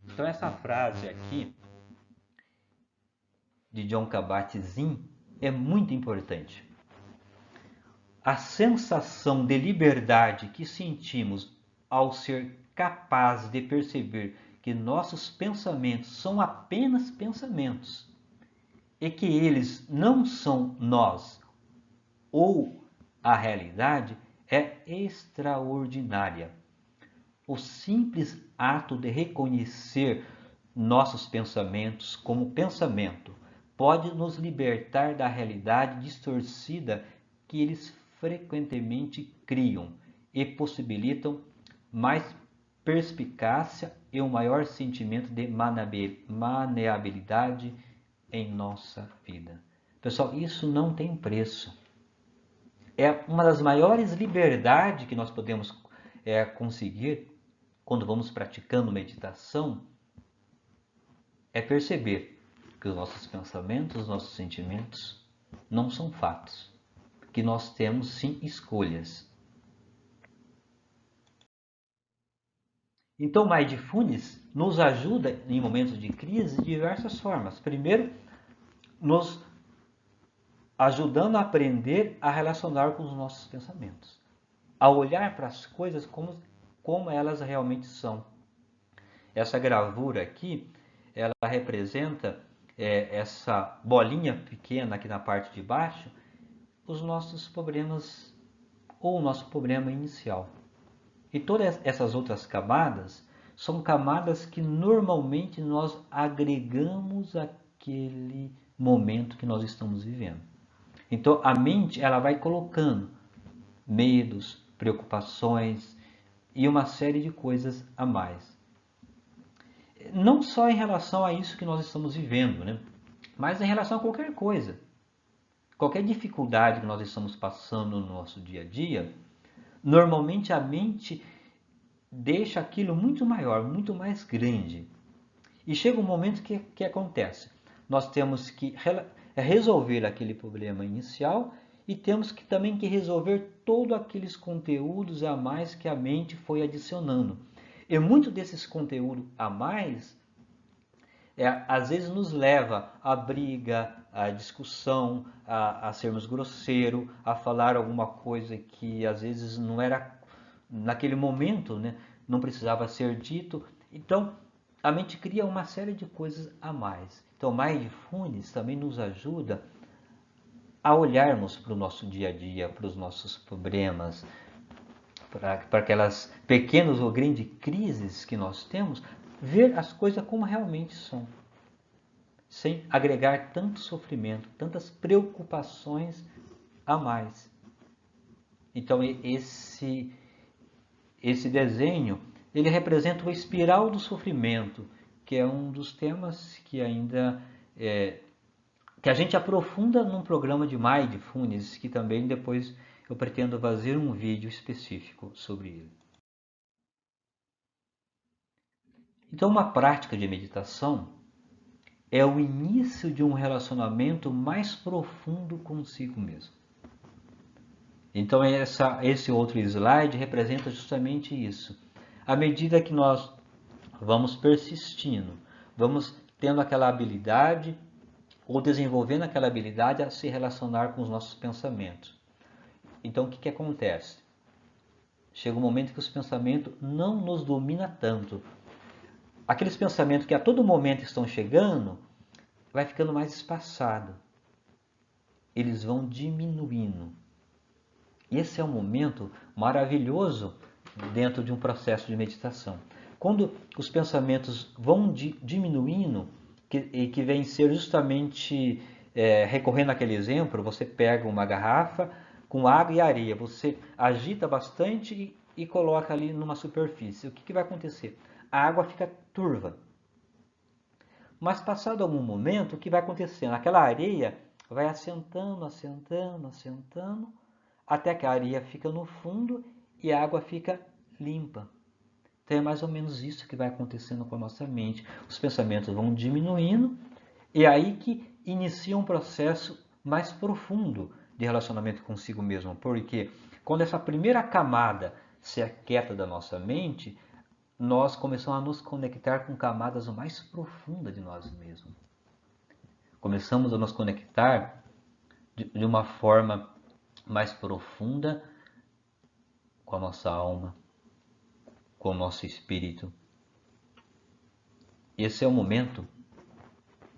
Então essa frase aqui de Jon Kabat-Zinn é muito importante. A sensação de liberdade que sentimos ao ser capazes de perceber que nossos pensamentos são apenas pensamentos e que eles não são nós ou a realidade é extraordinária. O simples ato de reconhecer nossos pensamentos como pensamento pode nos libertar da realidade distorcida que eles frequentemente criam e possibilitam mais perspicácia e um maior sentimento de maneabilidade em nossa vida. Pessoal, isso não tem preço. É uma das maiores liberdades que nós podemos conseguir quando vamos praticando meditação, é perceber que os nossos pensamentos, os nossos sentimentos não são fatos, que nós temos sim escolhas. Então, o Mindfulness nos ajuda em momentos de crise de diversas formas. Primeiro, nos ajudando a aprender a relacionar com os nossos pensamentos, a olhar para as coisas como elas realmente são. Essa gravura aqui, ela representa essa bolinha pequena aqui na parte de baixo, os nossos problemas ou o nosso problema inicial. E todas essas outras camadas são camadas que normalmente nós agregamos àquele momento que nós estamos vivendo. Então a mente ela vai colocando medos, preocupações e uma série de coisas a mais. Não só em relação a isso que nós estamos vivendo, né? Mas em relação a qualquer coisa. Qualquer dificuldade que nós estamos passando no nosso dia a dia, normalmente a mente deixa aquilo muito maior, muito mais grande. E chega um momento que acontece. Nós temos que resolver aquele problema inicial e temos que também que resolver todos aqueles conteúdos a mais que a mente foi adicionando. E muito desses conteúdos a mais, às vezes nos leva à briga, à discussão, a sermos grosseiros, a falar alguma coisa que às vezes não era naquele momento, né? Não precisava ser dito. Então, a mente cria uma série de coisas a mais. Então, Mindfulness também nos ajuda a olharmos para o nosso dia a dia, para os nossos problemas, para aquelas pequenas ou grandes crises que nós temos, ver as coisas como realmente são, sem agregar tanto sofrimento, tantas preocupações a mais. Então esse desenho, ele representa o espiral do sofrimento, que é um dos temas que ainda que a gente aprofunda num programa de Mindfulness, que também depois eu pretendo fazer um vídeo específico sobre ele. Então, uma prática de meditação é o início de um relacionamento mais profundo consigo mesmo. Então, esse outro slide representa justamente isso. À medida que nós vamos persistindo, vamos tendo aquela habilidade ou desenvolvendo aquela habilidade a se relacionar com os nossos pensamentos. Então, o que acontece? Chega um momento que os pensamentos não nos dominam tanto. Aqueles pensamentos que a todo momento estão chegando, vai ficando mais espaçado. Eles vão diminuindo. Esse é um momento maravilhoso dentro de um processo de meditação. Quando os pensamentos vão diminuindo, que vem ser justamente, recorrendo àquele exemplo, você pega uma garrafa com água e areia, você agita bastante e coloca ali numa superfície. O que vai acontecer? A água fica turva. Mas passado algum momento, o que vai acontecendo? Aquela areia vai assentando, assentando, assentando, até que a areia fica no fundo e a água fica limpa. Então é mais ou menos isso que vai acontecendo com a nossa mente. Os pensamentos vão diminuindo e é aí que inicia um processo mais profundo de relacionamento consigo mesmo. Porque quando essa primeira camada se aquieta da nossa mente, nós começamos a nos conectar com camadas mais profundas de nós mesmos. Começamos a nos conectar de uma forma mais profunda com a nossa alma, com o nosso espírito. Esse é o momento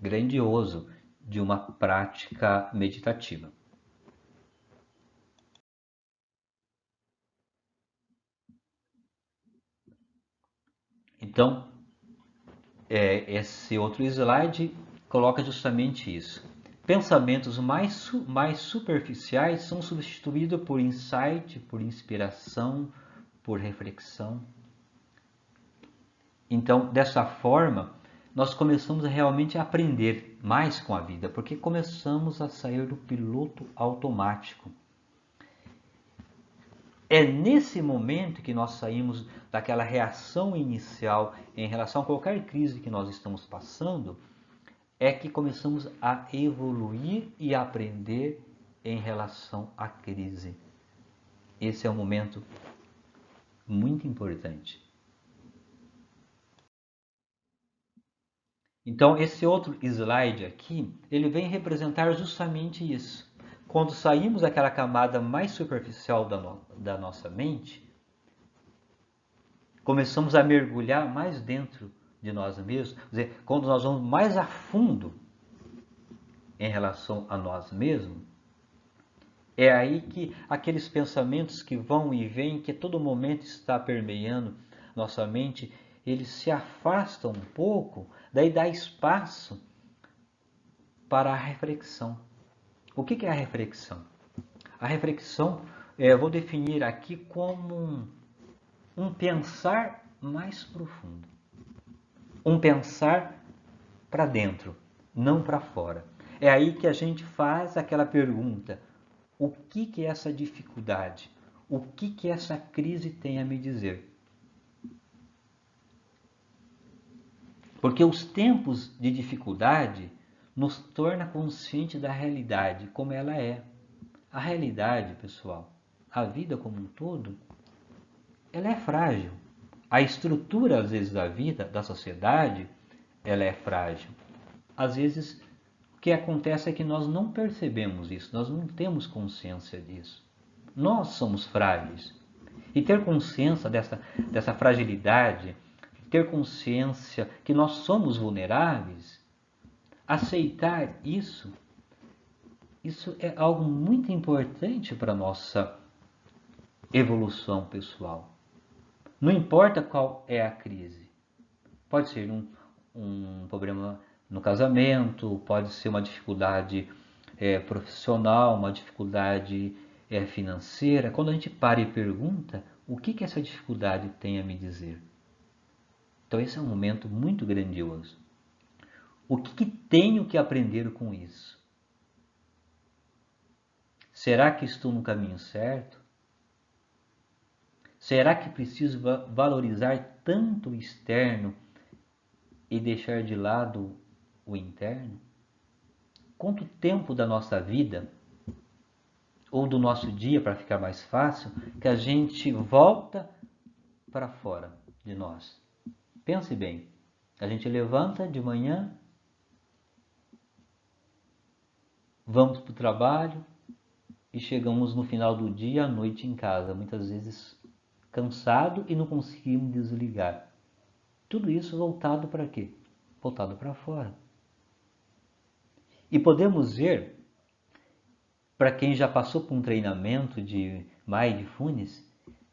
grandioso de uma prática meditativa. Então, esse outro slide coloca justamente isso. Pensamentos mais superficiais são substituídos por insight, por inspiração, por reflexão. Então, dessa forma, nós começamos realmente a aprender mais com a vida, porque começamos a sair do piloto automático. É nesse momento que nós saímos daquela reação inicial em relação a qualquer crise que nós estamos passando, é que começamos a evoluir e a aprender em relação à crise. Esse é um momento muito importante. Então, esse outro slide aqui, ele vem representar justamente isso. Quando saímos daquela camada mais superficial da nossa mente, começamos a mergulhar mais dentro de nós mesmos, quer dizer, quando nós vamos mais a fundo em relação a nós mesmos, é aí que aqueles pensamentos que vão e vêm, que a todo momento está permeando nossa mente, eles se afastam um pouco, daí dá espaço para a reflexão. O que é a reflexão? A reflexão, eu vou definir aqui como um pensar mais profundo. Um pensar para dentro, não para fora. É aí que a gente faz aquela pergunta: o que é essa dificuldade? O que essa crise tem a me dizer? Porque os tempos de dificuldade nos torna consciente da realidade como ela é. A realidade, pessoal, a vida como um todo, ela é frágil. A estrutura, às vezes, da vida, da sociedade, ela é frágil. Às vezes, o que acontece é que nós não percebemos isso, nós não temos consciência disso. Nós somos frágeis. E ter consciência dessa fragilidade, ter consciência que nós somos vulneráveis, aceitar isso é algo muito importante para a nossa evolução pessoal. Não importa qual é a crise. Pode ser um problema no casamento, pode ser uma dificuldade profissional, uma dificuldade financeira. Quando a gente para e pergunta, o que essa dificuldade tem a me dizer? Então esse é um momento muito grandioso. O que tenho que aprender com isso? Será que estou no caminho certo? Será que preciso valorizar tanto o externo e deixar de lado o interno? Quanto tempo da nossa vida, ou do nosso dia, para ficar mais fácil, que a gente volta para fora de nós? Pense bem, a gente levanta de manhã, vamos para o trabalho e chegamos no final do dia, à noite em casa, muitas vezes cansado e não conseguimos desligar. Tudo isso voltado para quê? Voltado para fora. E podemos ver, para quem já passou por um treinamento de Mindfulness,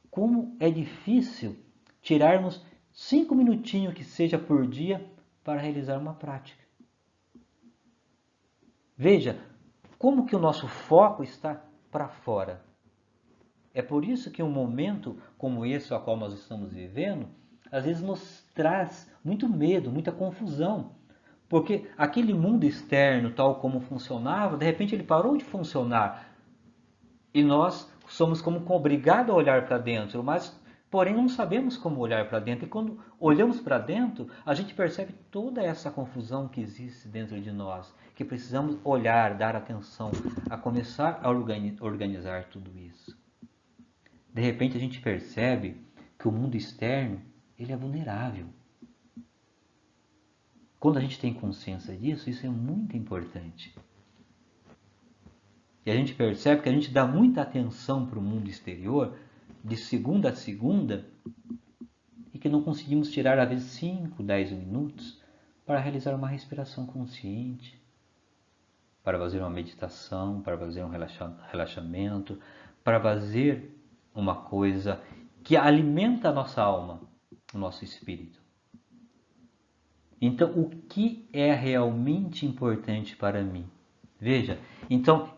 como é difícil tirarmos 5 minutinhos que seja por dia para realizar uma prática. Veja como que o nosso foco está para fora. É por isso que um momento como esse ao qual nós estamos vivendo, às vezes nos traz muito medo, muita confusão. Porque aquele mundo externo, tal como funcionava, de repente ele parou de funcionar. E nós somos como obrigados a olhar para dentro, mas porém não sabemos como olhar para dentro. E quando olhamos para dentro, a gente percebe toda essa confusão que existe dentro de nós, que precisamos olhar, dar atenção, a começar a organizar tudo isso. De repente a gente percebe que o mundo externo, ele é vulnerável. Quando a gente tem consciência disso, isso é muito importante. E a gente percebe que a gente dá muita atenção para o mundo exterior, de segunda a segunda, e que não conseguimos tirar às vezes 5, 10 minutos para realizar uma respiração consciente, para fazer uma meditação, para fazer um relaxamento, para fazer uma coisa que alimenta a nossa alma, o nosso espírito. Então, o que é realmente importante para mim? Veja, então,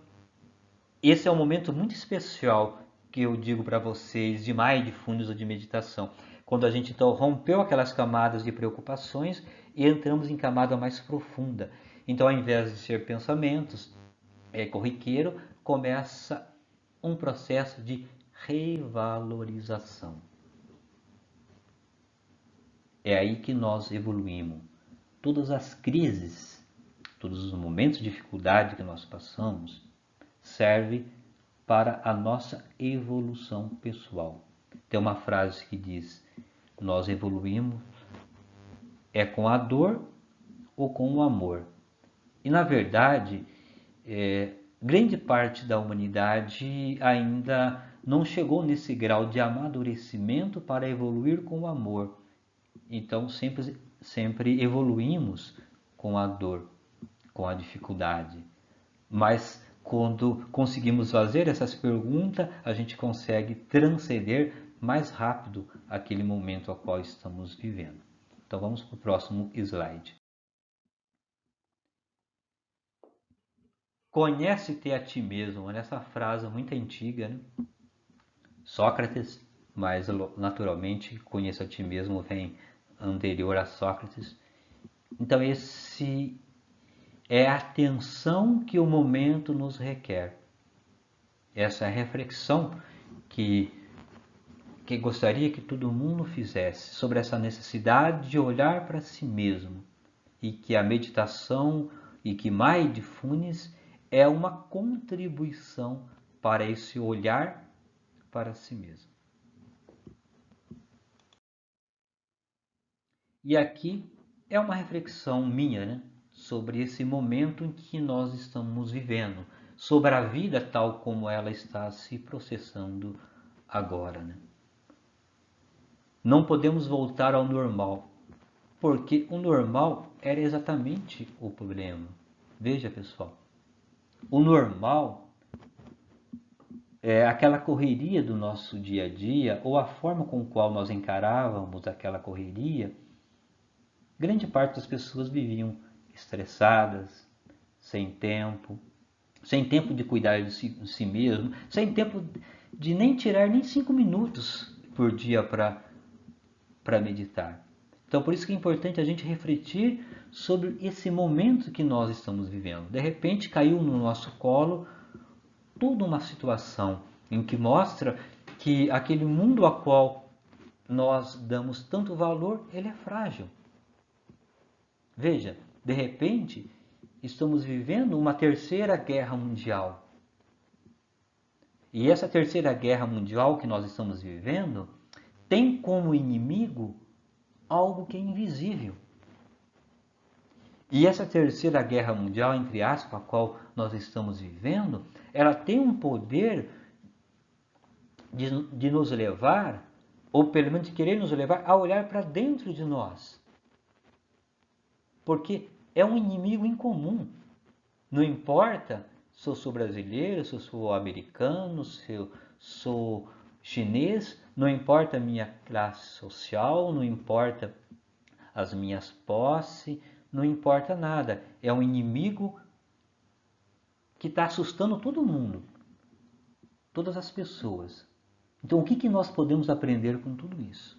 esse é um momento muito especial que eu digo para vocês de mindfulness ou de meditação. Quando a gente então rompeu aquelas camadas de preocupações e entramos em camada mais profunda. Então, ao invés de ser pensamentos corriqueiro, começa um processo de revalorização. É aí que nós evoluímos. Todas as crises, todos os momentos de dificuldade que nós passamos, serve para a nossa evolução pessoal. Tem uma frase que diz: nós evoluímos com a dor ou com o amor. E na verdade, grande parte da humanidade ainda não chegou nesse grau de amadurecimento para evoluir com o amor. Então sempre evoluímos com a dor, com a dificuldade. Mas quando conseguimos fazer essas perguntas, a gente consegue transcender mais rápido aquele momento ao qual estamos vivendo. Então vamos para o próximo slide. Conhece-te a ti mesmo. Olha essa frase muito antiga, né? Sócrates, mas naturalmente conheça a ti mesmo vem anterior a Sócrates. Então esse é a atenção que o momento nos requer. Essa é a reflexão que gostaria que todo mundo fizesse sobre essa necessidade de olhar para si mesmo e que a meditação e que Mindfulness é uma contribuição para esse olhar para si mesmo. E aqui é uma reflexão minha, né, sobre esse momento em que nós estamos vivendo, sobre a vida tal como ela está se processando agora, né? Não podemos voltar ao normal, porque o normal era exatamente o problema. Veja, pessoal, o normal é aquela correria do nosso dia a dia, ou a forma com a qual nós encarávamos aquela correria. Grande parte das pessoas viviam estressadas, sem tempo de cuidar de si mesmo, sem tempo de nem tirar nem 5 minutos por dia para meditar. Então, por isso que é importante a gente refletir sobre esse momento que nós estamos vivendo. De repente, caiu no nosso colo toda uma situação em que mostra que aquele mundo a qual nós damos tanto valor, ele é frágil. Veja, de repente, estamos vivendo uma terceira guerra mundial. E essa terceira guerra mundial que nós estamos vivendo tem como inimigo algo que é invisível. E essa terceira guerra mundial, entre aspas, a qual nós estamos vivendo, ela tem um poder de nos levar, ou pelo menos de querer nos levar, a olhar para dentro de nós. Porque é um inimigo incomum. Não importa se eu sou brasileiro, se eu sou americano, se eu sou chinês, não importa a minha classe social, não importa as minhas posses, não importa nada. É um inimigo que está assustando todo mundo, todas as pessoas. Então, o que nós podemos aprender com tudo isso?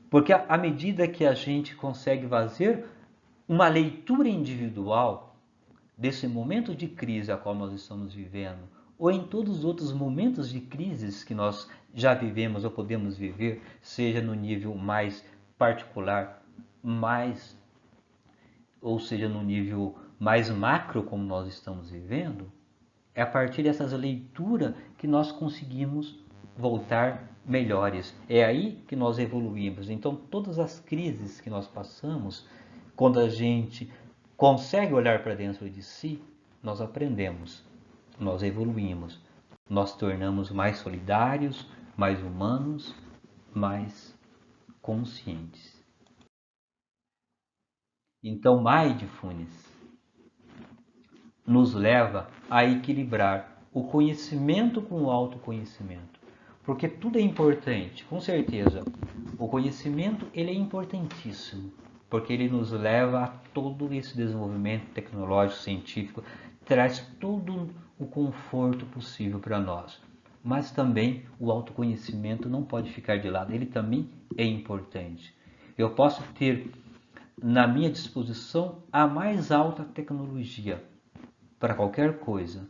Porque à medida que a gente consegue fazer uma leitura individual desse momento de crise a qual nós estamos vivendo, ou em todos os outros momentos de crises que nós já vivemos ou podemos viver, seja no nível mais particular, ou seja no nível mais macro como nós estamos vivendo, é a partir dessas leituras que nós conseguimos voltar melhores. É aí que nós evoluímos. Então, todas as crises que nós passamos, quando a gente consegue olhar para dentro de si, nós aprendemos, nós evoluímos, nós tornamos mais solidários, mais humanos, mais conscientes. Então, Mindfulness nos leva a equilibrar o conhecimento com o autoconhecimento. Porque tudo é importante, com certeza. O conhecimento ele é importantíssimo, porque ele nos leva a todo esse desenvolvimento tecnológico, científico, traz todo o conforto possível para nós. Mas também o autoconhecimento não pode ficar de lado, ele também é importante. Eu posso ter na minha disposição a mais alta tecnologia para qualquer coisa,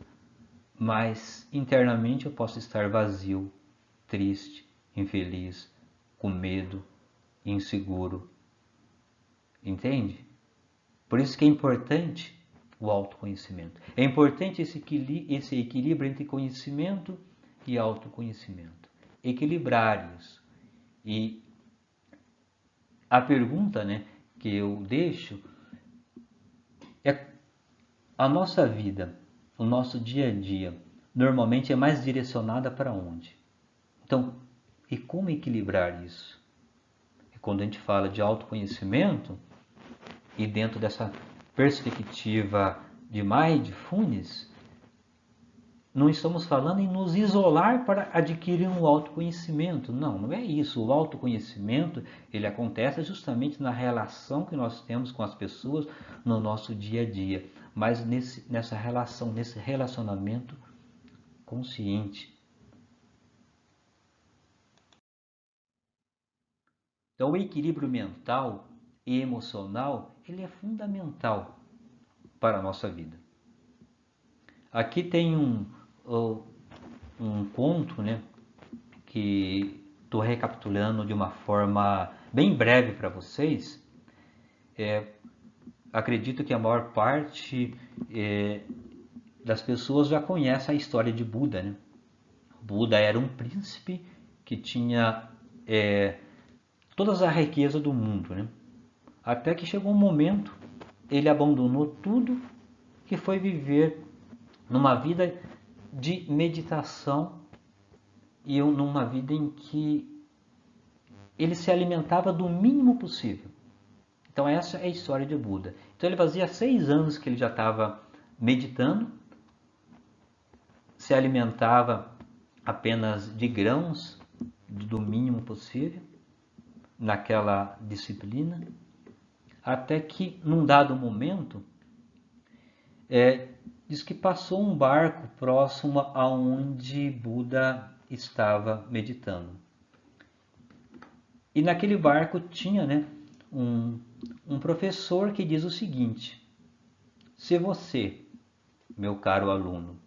mas internamente eu posso estar vazio, triste, infeliz, com medo, inseguro. Entende? Por isso que é importante o autoconhecimento. É importante esse equilíbrio entre conhecimento e autoconhecimento. Equilibrar isso. E a pergunta, que eu deixo é: a nossa vida, o nosso dia a dia, normalmente é mais direcionada para onde? Então, e como equilibrar isso? E quando a gente fala de autoconhecimento, e dentro dessa perspectiva de Mindfulness, não estamos falando em nos isolar para adquirir um autoconhecimento. Não, não é isso. O autoconhecimento, ele acontece justamente na relação que nós temos com as pessoas no nosso dia a dia. Mas nessa relação, nesse relacionamento consciente. Então, o equilíbrio mental e emocional, ele é fundamental para a nossa vida. Aqui tem um conto, que estou recapitulando de uma forma bem breve para vocês. Acredito que a maior parte das pessoas já conhece a história de Buda, Buda era um príncipe que tinha todas as riquezas do mundo, Até que chegou um momento, ele abandonou tudo e foi viver numa vida de meditação e numa vida em que ele se alimentava do mínimo possível. Então essa é a história de Buda. Então ele fazia 6 anos que ele já estava meditando, se alimentava apenas de grãos, do mínimo possível, naquela disciplina, até que num dado momento, diz que passou um barco próximo aonde Buda estava meditando. E naquele barco tinha um professor que diz o seguinte: se você meu caro aluno,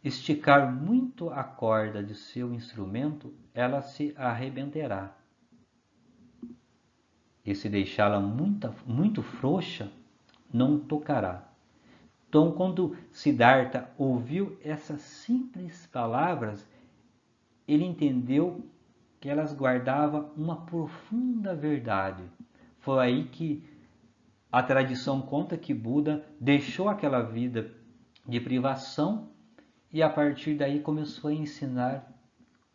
esticar muito a corda de seu instrumento, ela se arrebentará. E se deixá-la muito frouxa, não tocará. Então, quando Siddhartha ouviu essas simples palavras, ele entendeu que elas guardavam uma profunda verdade. Foi aí que a tradição conta que Buda deixou aquela vida de privação e a partir daí começou a ensinar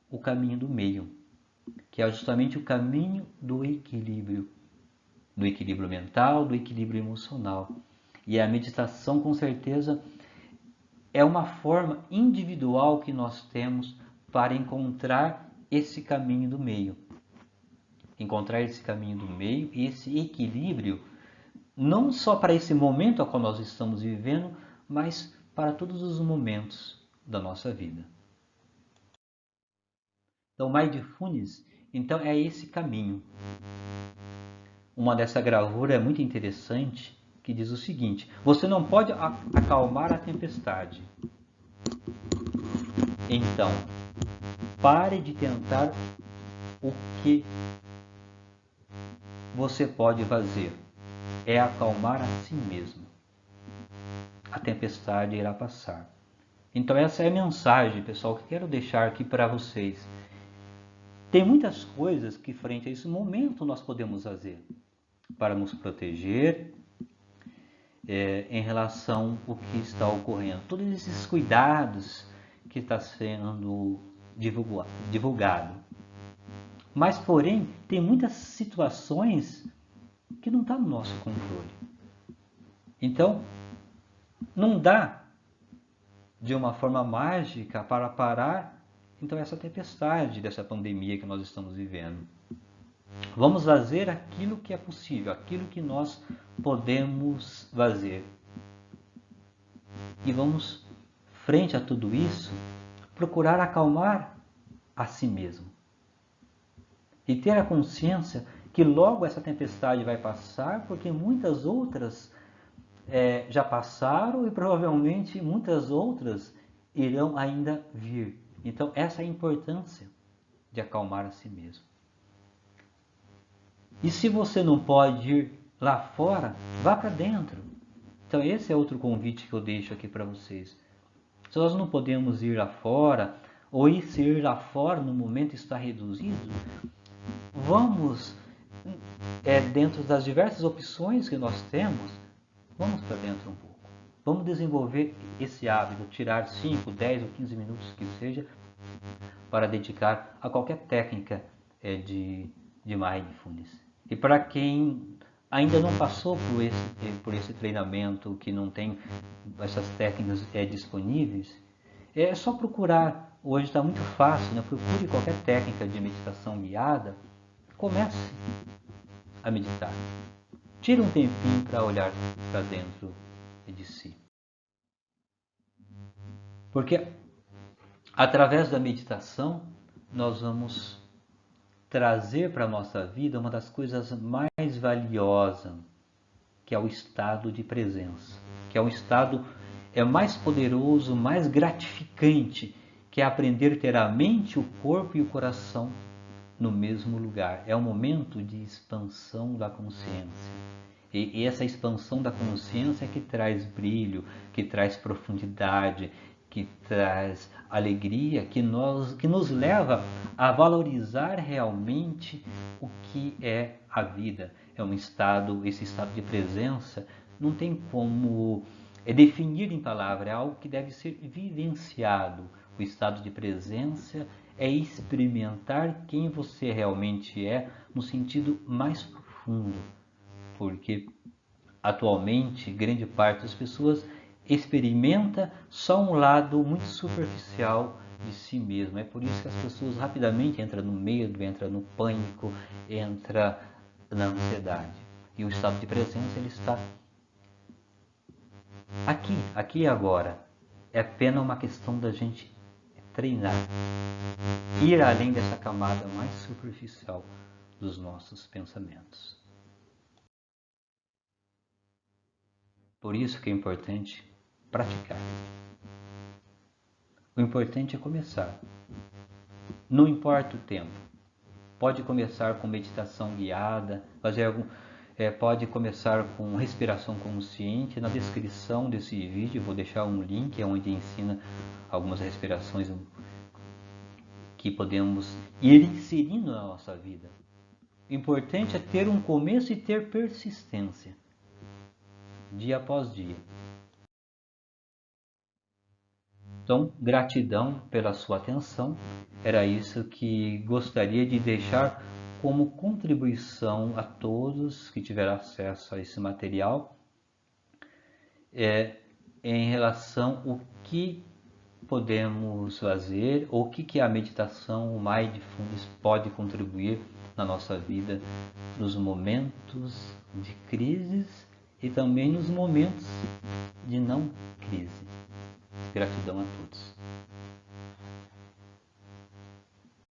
o caminho do meio, que é justamente o caminho do equilíbrio mental, do equilíbrio emocional. E a meditação, com certeza, é uma forma individual que nós temos para encontrar esse caminho do meio. Encontrar esse caminho do meio e esse equilíbrio, não só para esse momento a qual nós estamos vivendo, mas para todos os momentos da nossa vida. Então, Mindfulness, então, é esse caminho. Uma dessa gravura é muito interessante, que diz o seguinte: você não pode acalmar a tempestade. Então, pare de tentar. O que você pode fazer é acalmar a si mesmo. A tempestade irá passar. Então essa é a mensagem, pessoal, que quero deixar aqui para vocês. Tem muitas coisas que frente a esse momento nós podemos fazer para nos proteger em relação ao que está ocorrendo. Todos esses cuidados que está sendo divulgado. Mas, porém, tem muitas situações que não está no nosso controle. Então, não dá de uma forma mágica para parar então essa tempestade dessa pandemia que nós estamos vivendo. Vamos fazer aquilo que é possível, aquilo que nós podemos fazer. E vamos, frente a tudo isso, procurar acalmar a si mesmo. E ter a consciência que logo essa tempestade vai passar, porque muitas outras já passaram e provavelmente muitas outras irão ainda vir. Então, essa é a importância de acalmar a si mesmo. E se você não pode ir lá fora, vá para dentro. Então, esse é outro convite que eu deixo aqui para vocês. Se nós não podemos ir lá fora, ou se ir lá fora no momento está reduzido, vamos, dentro das diversas opções que nós temos, vamos para dentro um pouco. Vamos desenvolver esse hábito, tirar 5, 10 ou 15 minutos que seja, para dedicar a qualquer técnica de mindfulness. E para quem ainda não passou por esse treinamento, que não tem essas técnicas disponíveis, é só procurar. Hoje está muito fácil, né? Procure qualquer técnica de meditação guiada, comece a meditar. Tire um tempinho para olhar para dentro de si. Porque através da meditação nós vamos trazer para a nossa vida uma das coisas mais valiosas, que é o estado de presença, que é um estado mais poderoso, mais gratificante, que é aprender a ter a mente, o corpo e o coração no mesmo lugar. É um momento de expansão da consciência. E essa expansão da consciência é que traz brilho, que traz profundidade, que traz alegria, que nos leva a valorizar realmente o que é a vida. É um estado, esse estado de presença, não tem como definir em palavras, é algo que deve ser vivenciado. O estado de presença é experimentar quem você realmente é no sentido mais profundo, porque atualmente grande parte das pessoas experimenta só um lado muito superficial de si mesmo. É por isso que as pessoas rapidamente entram no medo, entram no pânico, entram na ansiedade. E o estado de presença ele está aqui e agora. É apenas uma questão da gente treinar, ir além dessa camada mais superficial dos nossos pensamentos. Por isso que é importante praticar. O importante é começar. Não importa o tempo. Pode começar com meditação guiada, pode começar com respiração consciente. Na descrição desse vídeo vou deixar um link onde ensina algumas respirações que podemos ir inserindo na nossa vida. O importante é ter um começo e ter persistência, dia após dia. Então, gratidão pela sua atenção. Era isso que gostaria de deixar como contribuição a todos que tiveram acesso a esse material, em relação ao que podemos fazer, ou o que a meditação, o Mindfulness pode contribuir na nossa vida, nos momentos de crises e também nos momentos de não crise. Gratidão a todos.